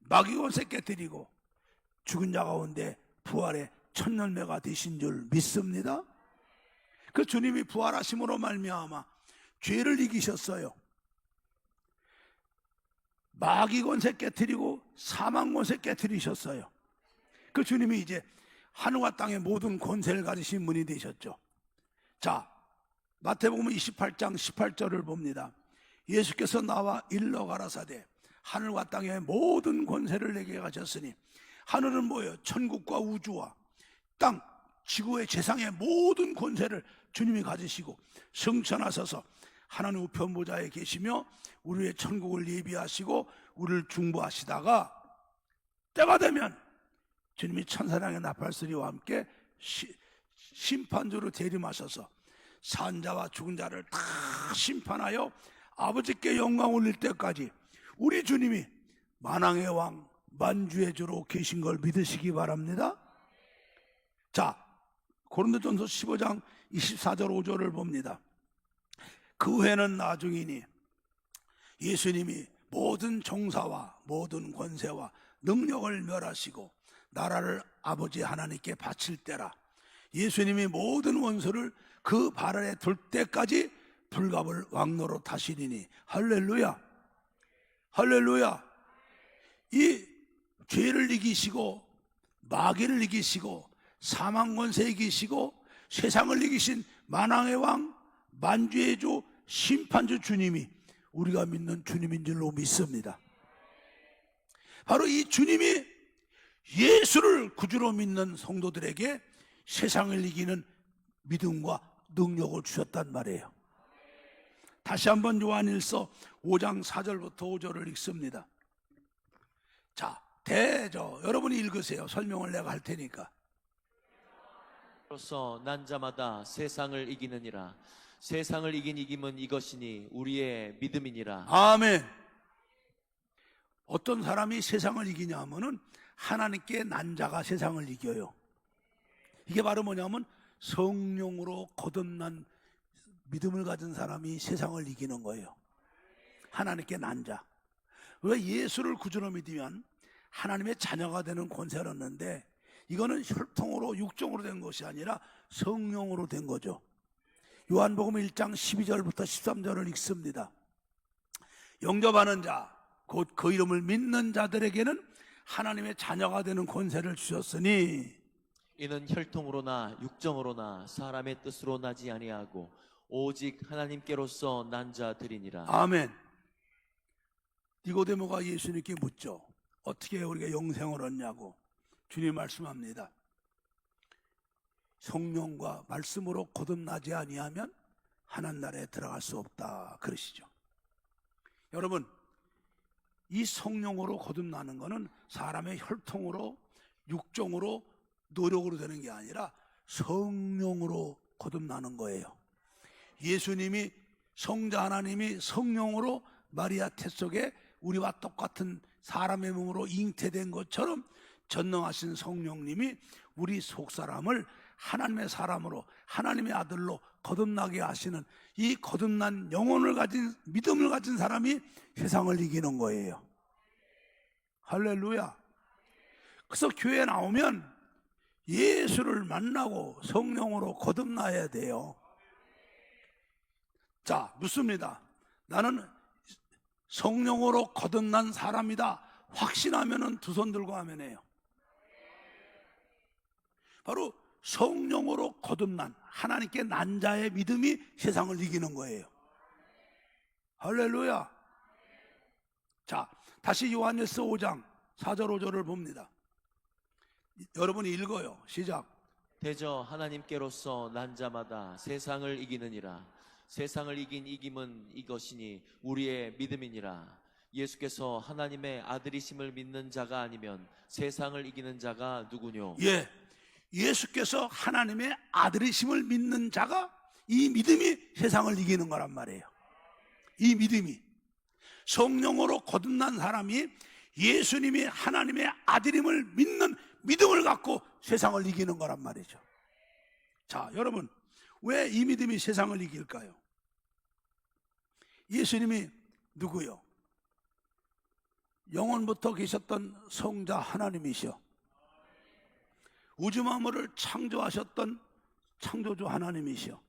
마귀 권세 깨뜨리고 죽은 자 가운데 부활의 첫 열매가 되신 줄 믿습니다. 그 주님이 부활하심으로 말미암아 죄를 이기셨어요. 마귀 권세 깨뜨리고 사망 권세 깨뜨리셨어요. 그 주님이 이제 하늘과 땅의 모든 권세를 가지신 분이 되셨죠. 자, 마태복음 28장 18절을 봅니다. 예수께서 나와 일러 가라사대 하늘과 땅의 모든 권세를 내게 가졌으니, 하늘은 뭐예요? 천국과 우주와 땅, 지구의 재상의 모든 권세를 주님이 가지시고 성천하셔서 하나님 우편 보좌에 계시며 우리의 천국을 예비하시고 우리를 중보하시다가 때가 되면 주님이 천사랑의 나팔소리와 함께 심판주로 재림하셔서 산자와 죽은 자를 다 심판하여 아버지께 영광 올릴 때까지 우리 주님이 만왕의 왕 만주의 주로 계신 걸 믿으시기 바랍니다. 자, 고린도전서 15장 24절 5절을 봅니다. 그 후에는 나중이니 예수님이 모든 정사와 모든 권세와 능력을 멸하시고 나라를 아버지 하나님께 바칠 때라. 예수님이 모든 원수를 그 발 아래 둘 때까지 불갑을 왕노로 타시리니. 할렐루야, 할렐루야. 이 죄를 이기시고 마귀를 이기시고 사망 권세 이기시고 세상을 이기신 만왕의 왕 만주의 주 심판주 주님이 우리가 믿는 주님인 줄로 믿습니다. 바로 이 주님이 예수를 구주로 믿는 성도들에게 세상을 이기는 믿음과 능력을 주셨단 말이에요. 다시 한번 요한일서 5장 4절부터 5절을 읽습니다. 자, 여러분이 읽으세요. 설명을 내가 할 테니까. 그로서 난 자마다 세상을 이기느니라. 세상을 이긴 이김은 이것이니 우리의 믿음이니라. 아멘. 어떤 사람이 세상을 이기냐 하면은 하나님께 난 자가 세상을 이겨요. 이게 바로 뭐냐면 성령으로 거듭난 믿음을 가진 사람이 세상을 이기는 거예요. 하나님께 난 자. 왜 예수를 구주로 믿으면 하나님의 자녀가 되는 권세를 얻는데, 이거는 혈통으로 육정으로 된 것이 아니라 성령으로 된 거죠. 요한복음 1장 12절부터 13절을 읽습니다. 영접하는 자, 곧 그 이름을 믿는 자들에게는 하나님의 자녀가 되는 권세를 주셨으니 이는 혈통으로나 육정으로나 사람의 뜻으로 나지 아니하고 오직 하나님께로서 난 자들이니라. 아멘. 니고데모가 예수님께 묻죠. 어떻게 우리가 영생을 얻냐고. 주님 말씀합니다. 성령과 말씀으로 거듭나지 아니하면 하나님 나라에 들어갈 수 없다 그러시죠. 여러분, 이 성령으로 거듭나는 것은 사람의 혈통으로 육정으로 노력으로 되는 게 아니라 성령으로 거듭나는 거예요. 예수님이 성자 하나님이 성령으로 마리아 태 속에 우리와 똑같은 사람의 몸으로 잉태된 것처럼 전능하신 성령님이 우리 속사람을 하나님의 사람으로 하나님의 아들로 거듭나게 하시는, 이 거듭난 영혼을 가진 믿음을 가진 사람이 세상을 이기는 거예요. 할렐루야. 그래서 교회에 나오면 예수를 만나고 성령으로 거듭나야 돼요. 자, 묻습니다. 나는 성령으로 거듭난 사람이다 확신하면은 두 손 들고 아멘해요. 바로 성령으로 거듭난 하나님께 난 자의 믿음이 세상을 이기는 거예요. 할렐루야. 자, 다시 요한일서 5장 4절 5절을 봅니다. 여러분이 읽어요. 시작. 대저 하나님께로서 난 자마다 세상을 이기느니라. 세상을 이긴 이김은 이것이니 우리의 믿음이니라. 예수께서 하나님의 아들이심을 믿는 자가 아니면 세상을 이기는 자가 누구뇨? 예, 예수께서 하나님의 아들이심을 믿는 자가, 이 믿음이 세상을 이기는 거란 말이에요. 이 믿음이 성령으로 거듭난 사람이 예수님이 하나님의 아들임을 믿는 믿음을 갖고 세상을 이기는 거란 말이죠. 자, 여러분, 왜 이 믿음이 세상을 이길까요? 예수님이 누구요? 영원부터 계셨던 성자 하나님이시여, 우주 만물을 창조하셨던 창조주 하나님이시여,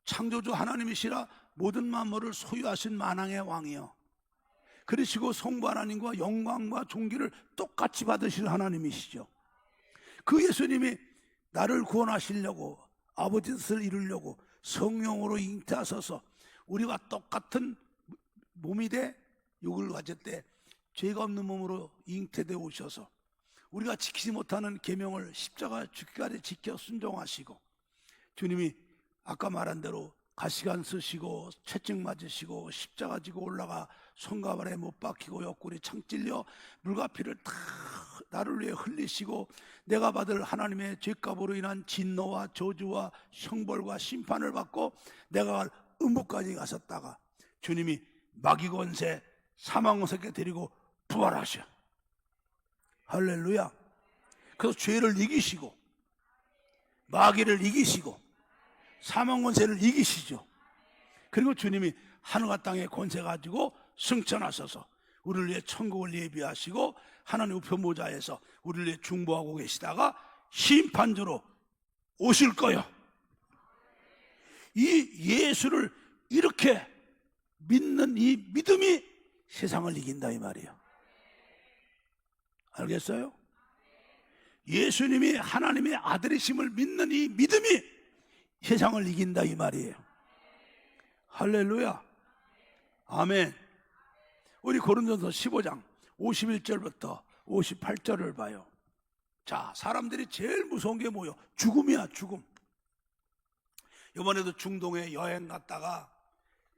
창조주 하나님이시라 모든 만물을 소유하신 만왕의 왕이여, 그러시고 성부 하나님과 영광과 존귀를 똑같이 받으실 하나님이시죠. 그 예수님이 나를 구원하시려고, 아버지 뜻을 이루려고 성령으로 잉태하셔서 우리가 똑같은 몸이 돼 육을 가질 때 죄가 없는 몸으로 잉태되어 오셔서 우리가 지키지 못하는 계명을 십자가 죽기까지 지켜 순종하시고, 주님이 아까 말한 대로 가시관 쓰시고 채찍 맞으시고 십자가 지고 올라가 손과 발에 못 박히고 옆구리 창 찔려 물과 피를 다 나를 위해 흘리시고 내가 받을 하나님의 죄값으로 인한 진노와 저주와 형벌과 심판을 받고 내가 갈 음부까지 가셨다가 주님이 마귀 권세 사망 권세께 데리고 부활하셔. 할렐루야. 그래서 죄를 이기시고 마귀를 이기시고 사망 권세를 이기시죠. 그리고 주님이 하늘과 땅의 권세 가지고 승천하셔서 우리를 위해 천국을 예비하시고 하나님 우편 보좌에서 우리를 위해 중보하고 계시다가 심판주로 오실 거요. 이 예수를 이렇게 믿는 이 믿음이 세상을 이긴다 이 말이에요. 알겠어요? 예수님이 하나님의 아들이심을 믿는 이 믿음이 세상을 이긴다 이 말이에요. 할렐루야. 아멘. 우리 고린도서 15장 51절부터 58절을 봐요. 자, 사람들이 제일 무서운 게 뭐예요? 죽음이야, 죽음. 이번에도 중동에 여행 갔다가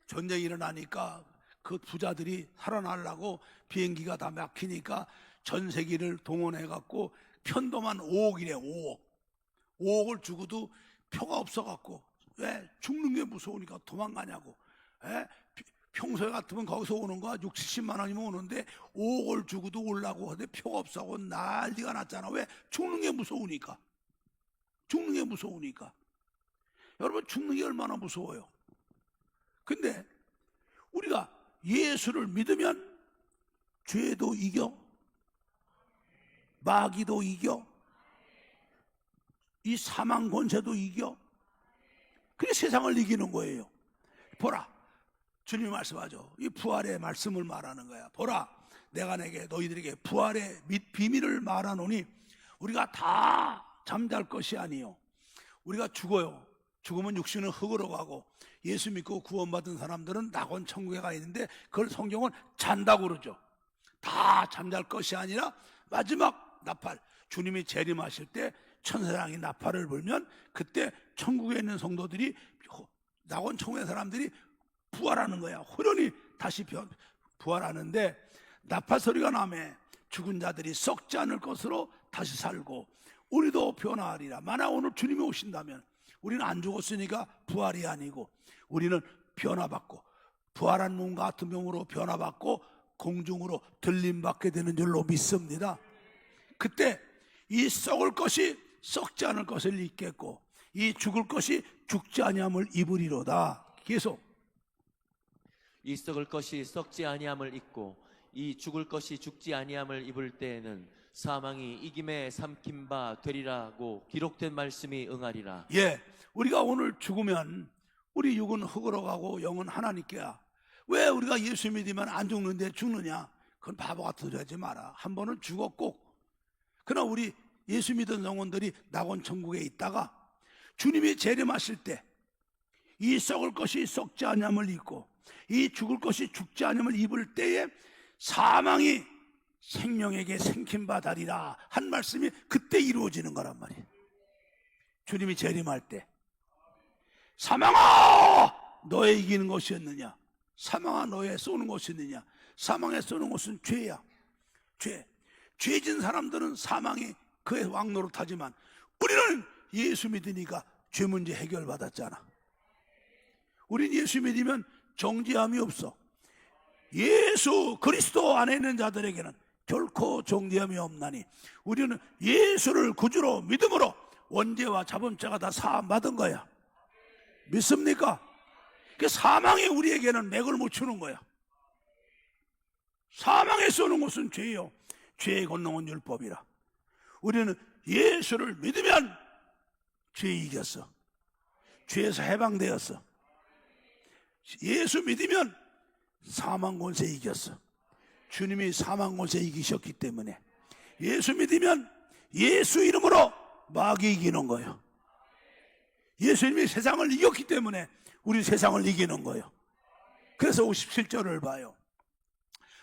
전쟁이 일어나니까 그 부자들이 살아나려고 비행기가 다 막히니까 전세기를 동원해 갖고 편도만 5억이래. 5억을 주고도 표가 없어 갖고, 왜? 죽는 게 무서우니까 도망가냐고. 평소에 같으면 거기서 오는 거 60, 70만 원이면 오는데 5억을 주고도 오려고 하는데 표가 없어하고 난리가 났잖아. 왜? 죽는 게 무서우니까. 죽는 게 무서우니까. 여러분, 죽는 게 얼마나 무서워요. 근데 우리가 예수를 믿으면 죄도 이겨, 마귀도 이겨, 이 사망 권세도 이겨. 그게 세상을 이기는 거예요. 보라, 주님이 말씀하죠. 이 부활의 말씀을 말하는 거야. 보라, 내가 너희들에게 부활의 비밀을 말하노니 우리가 다 잠잘 것이 아니요, 우리가 죽어요. 죽으면 육신은 흙으로 가고 예수 믿고 구원받은 사람들은 낙원 천국에 가 있는데 그걸 성경은 잔다고 그러죠. 다 잠잘 것이 아니라 마지막 나팔, 주님이 재림하실 때 천사장이 나팔을 불면 그때 천국에 있는 성도들이, 낙원 천국의 사람들이 부활하는 거야. 호련히 다시 부활하는데 나팔 소리가 나면 죽은 자들이 썩지 않을 것으로 다시 살고 우리도 변화하리라. 만약 오늘 주님이 오신다면 우리는 안 죽었으니까 부활이 아니고 우리는 변화받고 부활한 몸 같은 몸으로 변화받고 공중으로 들림받게 되는 줄로 믿습니다. 그때 이 썩을 것이 썩지 않을 것을 입겠고 이 죽을 것이 죽지 아니함을 입으리로다. 계속 이 썩을 것이 썩지 아니함을 입고 이 죽을 것이 죽지 아니함을 입을 때에는 사망이 이김에 삼킨 바 되리라고 기록된 말씀이 응하리라. 예, 우리가 오늘 죽으면 우리 육은 흙으로 가고 영은 하나님께야. 왜 우리가 예수 믿으면 안 죽는데 죽느냐? 그건 바보 같은 소리 하지 마라. 한 번은 죽었고, 그러나 우리 예수 믿은 영혼들이 낙원 천국에 있다가 주님이 재림하실 때 이 썩을 것이 썩지 아니함을 입고 이 죽을 것이 죽지 아니함을 입을 때에 사망이 생명에게 생긴 바 다리라 한 말씀이 그때 이루어지는 거란 말이에요. 주님이 재림할 때 사망아 너의 이기는 것이었느냐, 사망아 너의 쏘는 것이었느냐. 사망에 쏘는 것은 죄야. 죄진 사람들은 사망이 그의 왕노릇하지만 우리는 예수 믿으니까 죄 문제 해결받았잖아. 우린 예수 믿으면 정죄함이 없어. 예수 그리스도 안에 있는 자들에게는 결코 정죄함이 없나니 우리는 예수를 구주로 믿음으로 원죄와 자범죄가 다 사함받은 거야. 믿습니까? 그 사망이 우리에게는 맥을 못 추는 거야. 사망에서 오는 것은 죄요, 죄의 권능은 율법이라. 우리는 예수를 믿으면 죄 이겼어. 죄에서 해방되었어. 예수 믿으면 사망 권세 이겼어. 주님이 사망 권세 이기셨기 때문에 예수 믿으면 예수 이름으로 마귀 이기는 거예요. 예수님이 세상을 이겼기 때문에 우리 세상을 이기는 거예요. 그래서 57절을 봐요.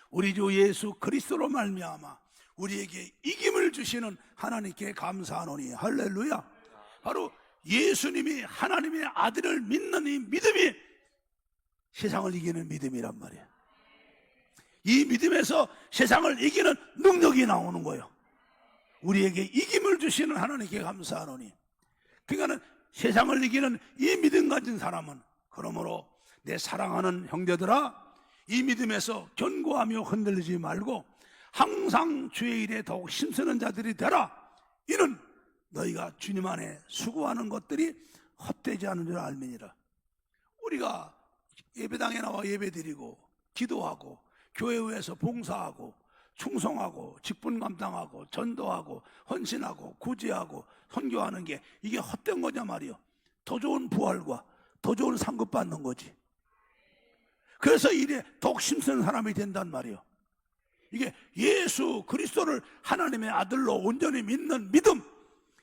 우리 주 예수 그리스도로 말미암아 우리에게 이김을 주시는 하나님께 감사하노니. 할렐루야. 바로 예수님이 하나님의 아들을 믿는 이 믿음이 세상을 이기는 믿음이란 말이에요. 이 믿음에서 세상을 이기는 능력이 나오는 거예요. 우리에게 이김을 주시는 하나님께 감사하노니. 그러니까 세상을 이기는 이 믿음 가진 사람은, 그러므로 내 사랑하는 형제들아, 이 믿음에서 견고하며 흔들리지 말고 항상 주의 일에 더욱 힘쓰는 자들이 되라. 이는 너희가 주님 안에 수고하는 것들이 헛되지 않은 줄 알미니라. 우리가 예배당에 나와 예배드리고 기도하고 교회에서 봉사하고 충성하고 직분 감당하고 전도하고 헌신하고 구제하고 선교하는 게 이게 헛된 거냐 말이요. 더 좋은 부활과 더 좋은 상급 받는 거지. 그래서 일에 더욱 힘쓰는 사람이 된단 말이요. 이게 예수 그리스도를 하나님의 아들로 온전히 믿는 믿음,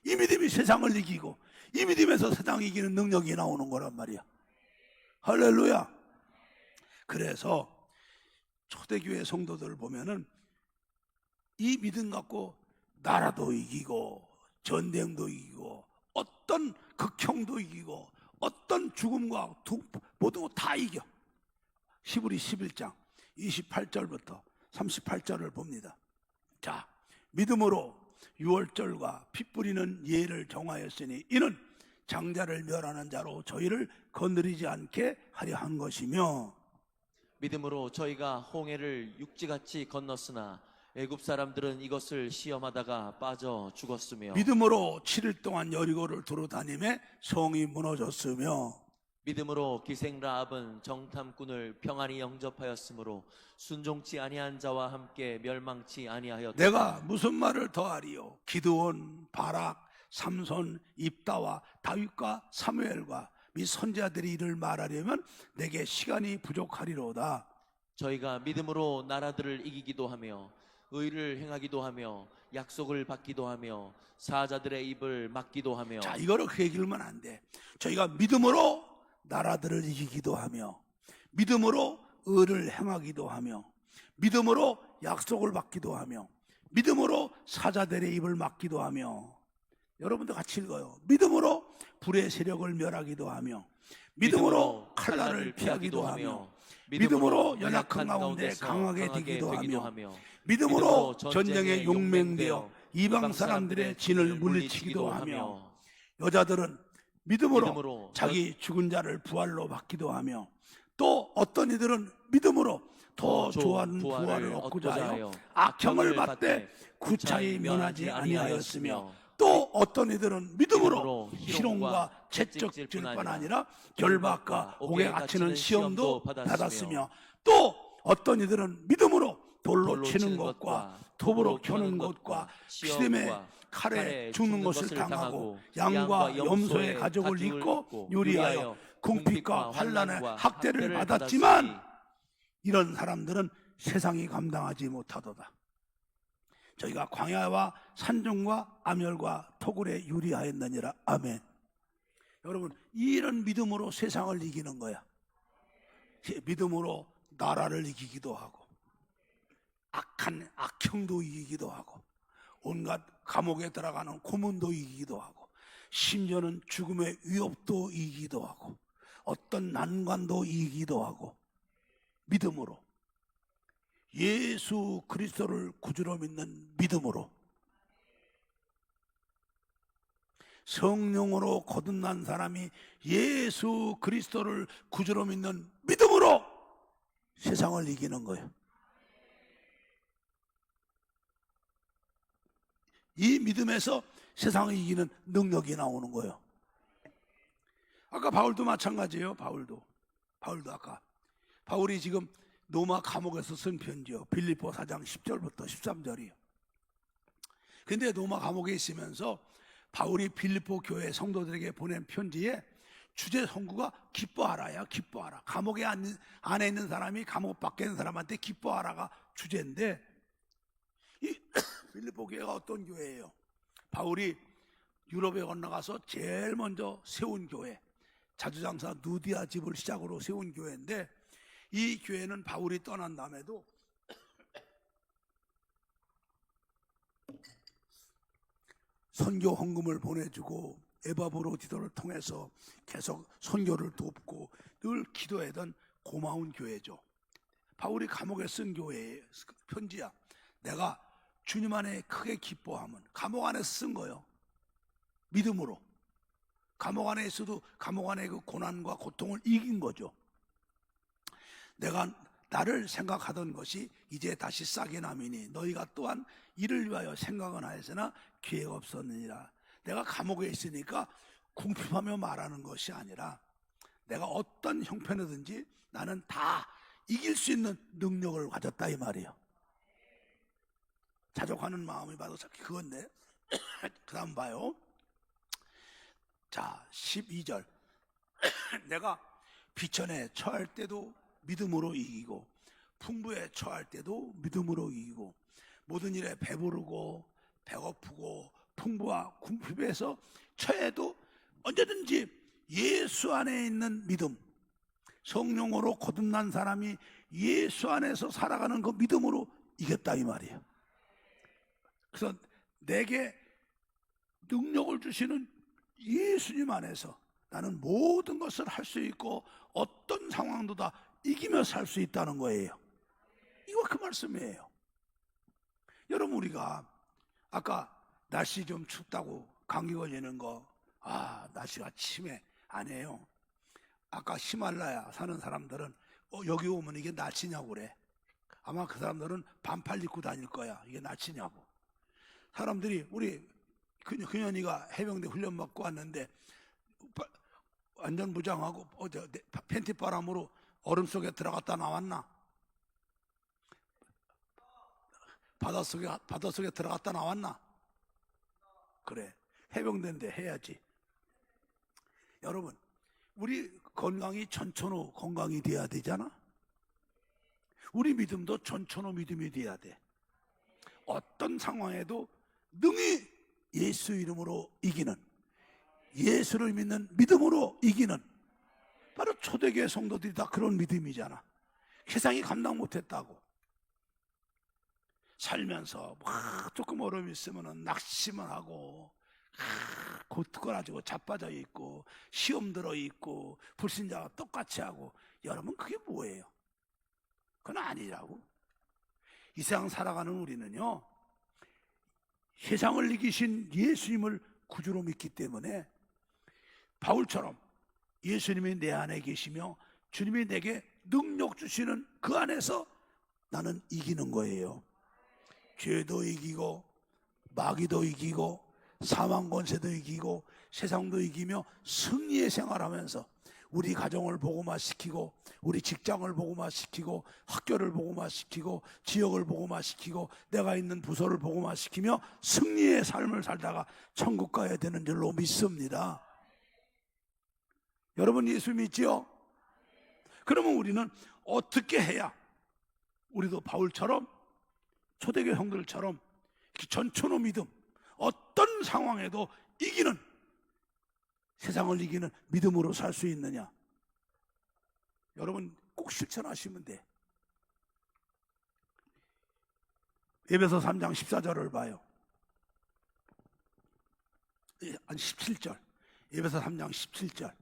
이 믿음이 세상을 이기고 이 믿음에서 세상을 이기는 능력이 나오는 거란 말이야. 할렐루야. 그래서 초대교회 성도들을 보면은 이 믿음 갖고 나라도 이기고 전쟁도 이기고 어떤 극형도 이기고 어떤 죽음과 모든 거 다 이겨. 히브리 11장 28절부터 38절을 봅니다. 자, 믿음으로 유월절과 피 뿌리는 예를 정하였으니 이는 장자를 멸하는 자로 저희를 건드리지 않게 하려 한 것이며, 믿음으로 저희가 홍해를 육지같이 건넜으나 애굽 사람들은 이것을 시험하다가 빠져 죽었으며, 믿음으로 7일 동안 여리고를 두루 다니며 성이 무너졌으며, 믿음으로 기생 라합은 정탐꾼을 평안히 영접하였으므로 순종치 아니한 자와 함께 멸망치 아니하였다. 내가 무슨 말을 더하리요? 기드온, 바락, 삼손, 입다와 다윗과 사무엘과 및 선지자들이 이를 말하려면 내게 시간이 부족하리로다. 저희가 믿음으로 나라들을 이기기도 하며 의를 행하기도 하며 약속을 받기도 하며 사자들의 입을 막기도 하며. 자, 이거를 그 얘기를만 안 돼. 저희가 믿음으로 나라들을 이기기도 하며 믿음으로 의를 행하기도 하며 믿음으로 약속을 받기도 하며 믿음으로 사자들의 입을 막기도 하며. 여러분도 같이 읽어요. 믿음으로 불의 세력을 멸하기도 하며 믿음으로 칼날을 피하기도 하며 믿음으로 연약한 가운데 강하게 되기도 하며 믿음으로 전쟁에 용맹되어 이방 사람들의 진을 물리치기도 하며. 여자들은 믿음으로 자기 죽은 자를 부활로 받기도 하며 또 어떤 이들은 믿음으로 더 좋은 부활을 얻고자 하여 악형을 받되 구차히 면하지 아니하였으며 또 어떤 이들은 믿음으로 희롱과 채찍질뿐 아니라 결박과 옥에 갇히는 시험도 받았으며 또 어떤 이들은 믿음으로 돌로 치는 것과 톱으로 켜는 것과 시름에 칼에 죽는 것을 당하고 양과 염소의 가죽을 입고 요리하여 궁핍과 환난의 학대를 받았지만 이런 사람들은 세상이 감당하지 못하도다. 저희가 광야와 산중과 암열과 토굴에 유리하였느니라. 아멘. 여러분, 이런 믿음으로 세상을 이기는 거야. 믿음으로 나라를 이기기도 하고 악한 악형도 이기기도 하고 온갖 감옥에 들어가는 고문도 이기기도 하고 심지어는 죽음의 위협도 이기기도 하고 어떤 난관도 이기기도 하고 믿음으로 예수 그리스도를 구주로 믿는 믿음으로 성령으로 거듭난 사람이 예수 그리스도를 구주로 믿는 믿음으로 세상을 이기는 거예요. 이 믿음에서 세상을 이기는 능력이 나오는 거예요. 아까 바울도 마찬가지예요. 바울도 아까 바울이 지금 로마 감옥에서 쓴 편지요. 빌립보 4장 10절부터 13절이요. 근데 로마 감옥에 있으면서 바울이 빌립보 교회 성도들에게 보낸 편지에 주제 성구가 기뻐하라야. 기뻐하라. 감옥에 안에 있는 사람이 감옥 밖에 있는 사람한테 기뻐하라가 주제인데, 이 빌립보 교회가 어떤 교회예요? 바울이 유럽에 건너가서 제일 먼저 세운 교회, 자주장사 누디아 집을 시작으로 세운 교회인데, 이 교회는 바울이 떠난 다음에도 선교 헌금을 보내주고 에바브로디도를 통해서 계속 선교를 돕고 늘 기도하던 고마운 교회죠. 바울이 감옥에 쓴 교회의 편지야. 내가 주님 안에 크게 기뻐함은, 감옥 안에서 쓴 거예요. 믿음으로. 감옥 안에 있어도 감옥 안에 그 고난과 고통을 이긴 거죠. 내가 나를 생각하던 것이 이제 다시 싹이 남이니 너희가 또한 이를 위하여 생각은 하였으나 기회가 없었느니라. 내가 감옥에 있으니까 궁핍하며 말하는 것이 아니라 내가 어떤 형편이든지 나는 다 이길 수 있는 능력을 가졌다 이 말이에요. 자족하는 마음이 바로 그건데 그 다음 봐요. 자, 12절. 내가 비천에 처할 때도 믿음으로 이기고 풍부에 처할 때도 믿음으로 이기고 모든 일에 배부르고 배고프고 풍부와 궁핍에서 처해도 언제든지 예수 안에 있는 믿음, 성령으로 거듭난 사람이 예수 안에서 살아가는 그 믿음으로 이겼다 이 말이에요. 그래서 내게 능력을 주시는 예수님 안에서 나는 모든 것을 할 수 있고 어떤 상황도 다 이기며 살 수 있다는 거예요. 이거 그 말씀이에요. 여러분, 우리가 아까 날씨 좀 춥다고 감기 걸리는 거, 날씨가 심해 안 해요. 아까 히말라야 사는 사람들은 여기 오면 이게 날씨냐고 그래. 아마 그 사람들은 반팔 입고 다닐 거야. 이게 날씨냐고. 사람들이, 우리 그년이가 해병대 훈련 받고 왔는데 완전 무장하고 팬티 바람으로 얼음 속에 들어갔다 나왔나? 바닷속에 들어갔다 나왔나? 그래, 해병대인데 해야지. 여러분, 우리 건강이 전천후 건강이 돼야 되잖아. 우리 믿음도 전천후 믿음이 돼야 돼. 어떤 상황에도 능히 예수 이름으로 이기는, 예수를 믿는 믿음으로 이기는, 바로 초대교회 성도들이 다 그런 믿음이잖아. 세상이 감당 못했다고 살면서 조금 어려움이 있으면 낙심을 하고 곧거라지고 자빠져 있고 시험 들어 있고 불신자와 똑같이 하고. 여러분, 그게 뭐예요? 그건 아니라고. 이 세상 살아가는 우리는요, 세상을 이기신 예수님을 구주로 믿기 때문에 바울처럼 예수님이 내 안에 계시며 주님이 내게 능력 주시는 그 안에서 나는 이기는 거예요. 죄도 이기고 마귀도 이기고 사망 권세도 이기고 세상도 이기며 승리의 생활하면서 우리 가정을 복음화시키고 우리 직장을 복음화시키고 학교를 복음화시키고 지역을 복음화시키고 내가 있는 부서를 복음화시키며 승리의 삶을 살다가 천국 가야 되는 줄로 믿습니다. 여러분, 예수 믿지요? 그러면 우리는 어떻게 해야 우리도 바울처럼 초대교회 형들처럼 전천후 믿음, 어떤 상황에도 이기는, 세상을 이기는 믿음으로 살 수 있느냐? 여러분, 꼭 실천하시면 돼. 에베소 3장 14절을 봐요. 아니 17절. 에베소 3장 17절.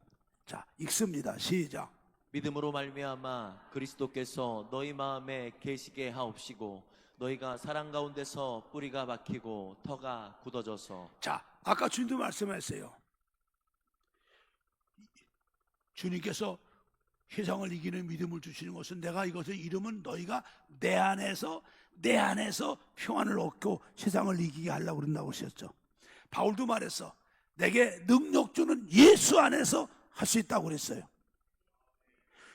자, 읽습니다. 시작. 믿음으로 말미암아 그리스도께서 너희 마음에 계시게 하옵시고 너희가 사랑 가운데서 뿌리가 박히고 터가 굳어져서. 자, 아까 주님도 말씀하셨어요. 주님께서 세상을 이기는 믿음을 주시는 것은 내가 이것을 이루면 너희가 내 안에서 평안을 얻고 세상을 이기게 하려고 그런다고 하셨죠. 바울도 말했어. 내게 능력 주는 예수 안에서 할 수 있다고 그랬어요.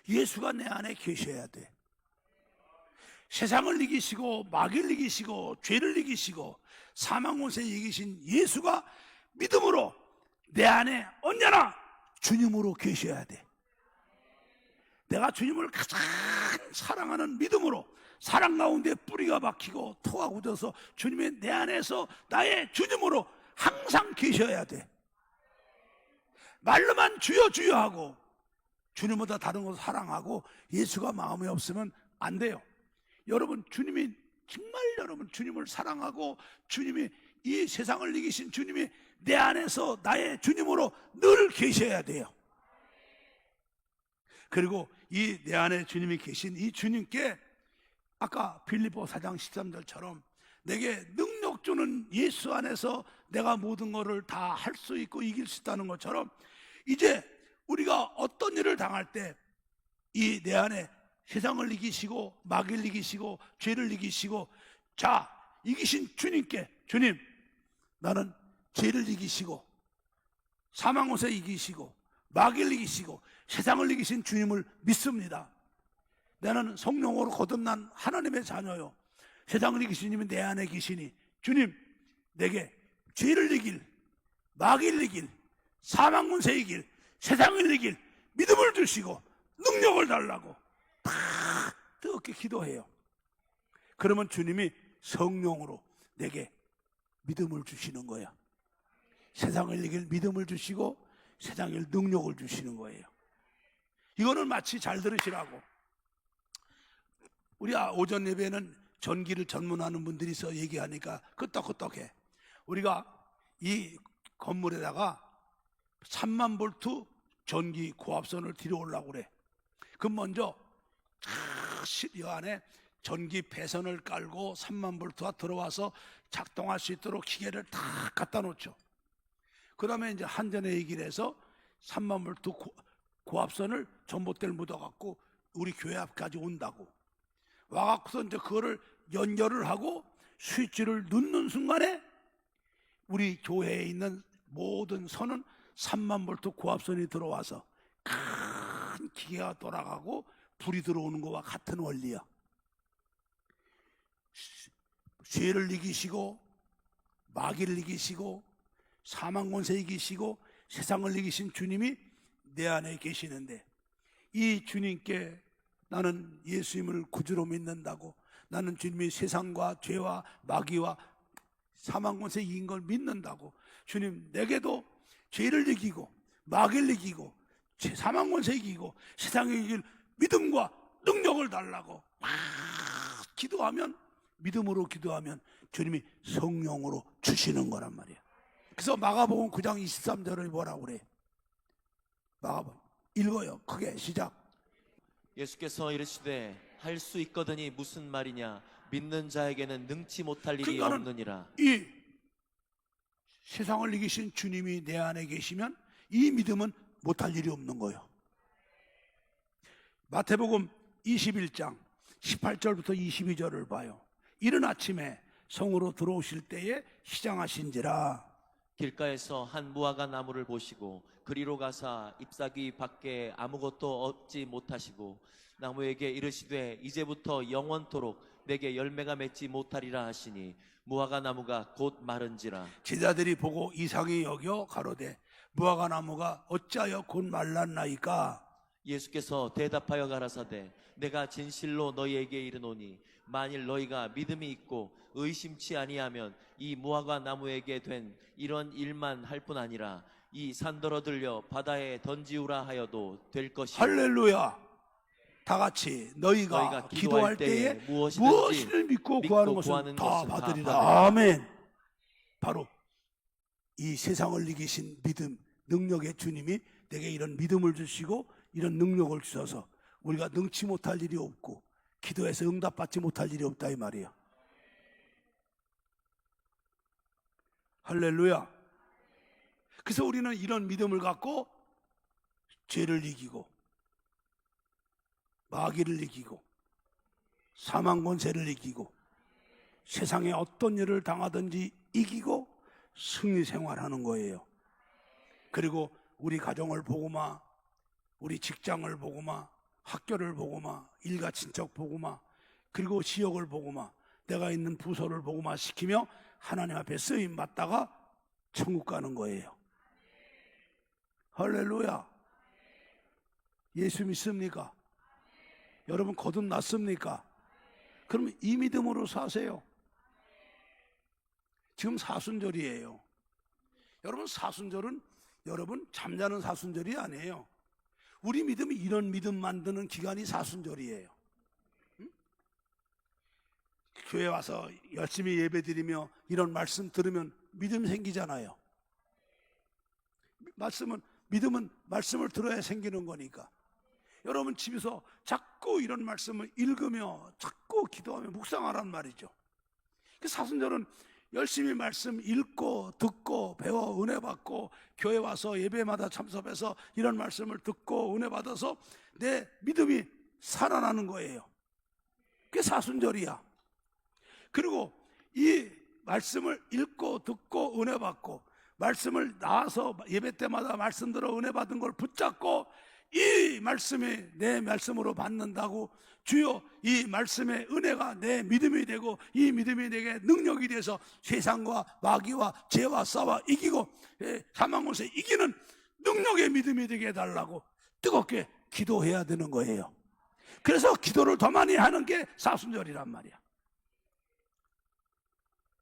예수가 내 안에 계셔야 돼. 세상을 이기시고 마귀를 이기시고 죄를 이기시고 사망 권세를 이기신 예수가 믿음으로 내 안에 언제나 주님으로 계셔야 돼. 내가 주님을 가장 사랑하는 믿음으로 사랑 가운데 뿌리가 박히고 토가 굳어서 주님의 내 안에서 나의 주님으로 항상 계셔야 돼. 말로만 주여 주여 하고 주님보다 다른 것을 사랑하고 예수가 마음에 없으면 안 돼요. 여러분, 주님이 정말 여러분 주님을 사랑하고 주님이 이 세상을 이기신 주님이 내 안에서 나의 주님으로 늘 계셔야 돼요. 그리고 이 내 안에 주님이 계신 이 주님께 아까 빌립보 4장 13절처럼 내게 능력 주는 예수 안에서 내가 모든 것을 다 할 수 있고 이길 수 있다는 것처럼 이제 우리가 어떤 일을 당할 때 이 내 안에 세상을 이기시고 마귀를 이기시고 죄를 이기시고 자 이기신 주님께 주님 나는 죄를 이기시고 사망옷에 이기시고 마귀를 이기시고 세상을 이기신 주님을 믿습니다. 나는 성령으로 거듭난 하나님의 자녀요. 세상을 이기신 주님이 내 안에 계시니 주님 내게 죄를 이길 마귀를 이길 사망권세 이길 세상을 이길 믿음을 주시고 능력을 달라고 다 뜨겁게 기도해요. 그러면 주님이 성령으로 내게 믿음을 주시는 거야. 세상을 이길 믿음을 주시고 세상을 능력을 주시는 거예요. 이거는 마치 잘 들으시라고. 우리 오전 예배는 전기를 전문하는 분들이 있어 얘기하니까 끄떡끄떡해. 우리가 이 건물에다가 3만 볼트 전기 고압선을 들여오려고 그래. 그럼 먼저 이 안에 전기 배선을 깔고 3만 볼트가 들어와서 작동할 수 있도록 기계를 다 갖다 놓죠. 그 다음에 이제 한전에 얘기를 해서 3만 볼트 고압선을 전봇대를 묻어갖고 우리 교회 앞까지 온다고. 와갖고서 이제 그거를 연결을 하고 스위치를 넣는 순간에 우리 교회에 있는 모든 선은 3만 볼트 고압선이 들어와서 큰 기계가 돌아가고 불이 들어오는 것과 같은 원리야. 죄를 이기시고 마귀를 이기시고 사망권세 이기시고 세상을 이기신 주님이 내 안에 계시는데 이 주님께 나는 예수님을 구주로 믿는다고 나는 주님이 세상과 죄와 마귀와 사망권세 이긴 걸 믿는다고 주님 내게도 죄를 이기고 마귀를 이기고 사망권세 이기고 세상을 이길 믿음과 능력을 달라고 막 기도하면 믿음으로 기도하면 주님이 성령으로 주시는 거란 말이야. 그래서 마가복음 9장 23절을 뭐라고 그래? 마가복음 읽어요. 크게 시작. 예수께서 이르시되 할 수 있거든이 무슨 말이냐 믿는 자에게는 능치 못할 일이 그러니까는 없느니라. 이 세상을 이기신 주님이 내 안에 계시면 이 믿음은 못할 일이 없는 거예요. 마태복음 21장 18절부터 22절을 봐요. 이른 아침에 성으로 들어오실 때에 시장하신지라 길가에서 한 무화과 나무를 보시고 그리로 가사 잎사귀 밖에 아무것도 얻지 못하시고 나무에게 이르시되 이제부터 영원토록 내게 열매가 맺지 못하리라 하시니 무화과 나무가 곧 마른지라. 제자들이 보고 이상히 여겨 가로되 무화과 나무가 어찌하여 곧 말랐나이까. 예수께서 대답하여 가라사대 내가 진실로 너희에게 이르노니 만일 너희가 믿음이 있고 의심치 아니하면 이 무화과 나무에게 된 이런 일만 할 뿐 아니라 이 산더러 들려 바다에 던지우라 하여도 될 것이요. 할렐루야. 다 같이 너희가 기도할 때에 무엇을 믿고 구하는 것은 다 받으리라. 아멘. 바로 이 세상을 이기신 믿음 능력의 주님이 내게 이런 믿음을 주시고 이런 능력을 주셔서 우리가 능치 못할 일이 없고 기도해서 응답받지 못할 일이 없다 이 말이에요. 할렐루야. 그래서 우리는 이런 믿음을 갖고 죄를 이기고 마귀를 이기고 사망 권세를 이기고 세상에 어떤 일을 당하든지 이기고 승리 생활하는 거예요. 그리고 우리 가정을 보고마 우리 직장을 보고마 학교를 보고마 일가 친척 보고마 그리고 지역을 보고만, 내가 있는 부서를 보고만 시키며 하나님 앞에 쓰임 받다가 천국 가는 거예요. 할렐루야. 예수 믿습니까? 여러분 거듭났습니까? 그러면 이 믿음으로 사세요. 지금 사순절이에요. 여러분 사순절은 여러분 잠자는 사순절이 아니에요. 우리 믿음이 이런 믿음 만드는 기간이 사순절이에요. 응? 교회 와서 열심히 예배드리며 이런 말씀 들으면 믿음 생기잖아요. 믿음은 말씀을 들어야 생기는 거니까. 여러분 집에서 자꾸 이런 말씀을 읽으며 자꾸 기도하며 묵상하란 말이죠. 사순절은 열심히 말씀 읽고 듣고 배워 은혜 받고 교회 와서 예배마다 참석해서 이런 말씀을 듣고 은혜 받아서 내 믿음이 살아나는 거예요. 그게 사순절이야. 그리고 이 말씀을 읽고 듣고 은혜 받고 말씀을 나와서 예배 때마다 말씀 들어 은혜 받은 걸 붙잡고 이 말씀이 내 말씀으로 받는다고 주여 이 말씀의 은혜가 내 믿음이 되고 이 믿음이 내게 능력이 돼서 세상과 마귀와 죄와 싸워 이기고 사망 권세 이기는 능력의 믿음이 되게 해달라고 뜨겁게 기도해야 되는 거예요. 그래서 기도를 더 많이 하는 게 사순절이란 말이야.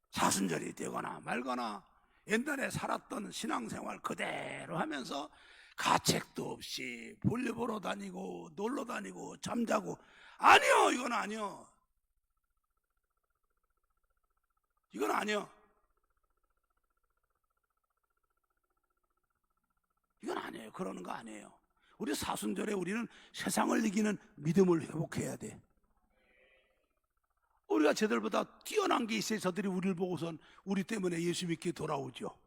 사순절이 되거나 말거나 옛날에 살았던 신앙생활 그대로 하면서 가책도 없이 볼일 보러 다니고 놀러 다니고 잠자고, 아니요, 이건 아니요. 이건 아니요. 이건 아니에요. 그러는 거 아니에요. 우리 사순절에 우리는 세상을 이기는 믿음을 회복해야 돼. 우리가 쟤들보다 뛰어난 게 있어야 저들이 우리를 보고선 우리 때문에 예수 믿게 돌아오죠.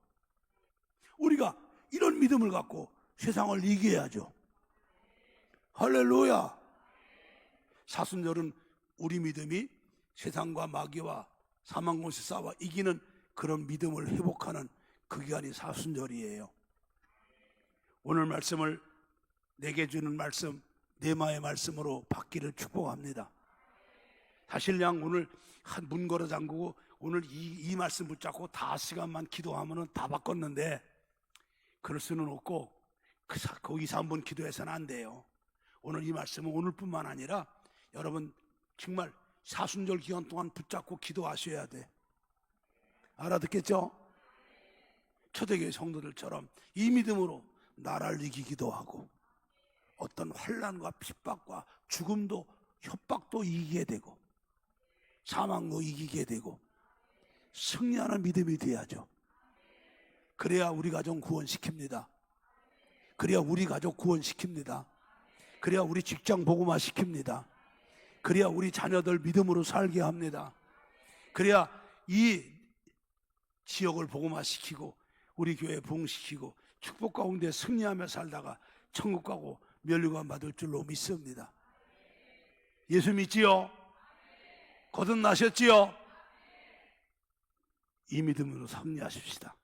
우리가 이런 믿음을 갖고 세상을 이겨야죠. 할렐루야. 사순절은 우리 믿음이 세상과 마귀와 사망 권세 싸워 이기는 그런 믿음을 회복하는 그 기간이 사순절이에요. 오늘 말씀을 내게 주는 말씀 네마의 말씀으로 받기를 축복합니다. 사실양 오늘 한 문 걸어 잠그고 오늘 이 말씀 붙잡고 5시간만 기도하면은 다 바꿨는데 그럴 수는 없고 거기서 한번 기도해서는 안 돼요. 오늘 이 말씀은 오늘뿐만 아니라 여러분 정말 사순절 기간 동안 붙잡고 기도하셔야 돼. 알아듣겠죠? 초대교회 성도들처럼 이 믿음으로 나라를 이기기도 하고 어떤 환난과 핍박과 죽음도 협박도 이기게 되고 사망도 이기게 되고 승리하는 믿음이 돼야죠. 그래야 우리 가정 구원시킵니다. 그래야 우리 가족 구원시킵니다. 그래야 우리 직장 복음화 시킵니다. 그래야 우리 자녀들 믿음으로 살게 합니다. 그래야 이 지역을 복음화 시키고 우리 교회 부흥시키고 축복 가운데 승리하며 살다가 천국 가고 면류관 받을 줄로 믿습니다. 예수 믿지요? 거듭나셨지요? 이 믿음으로 승리하십시다.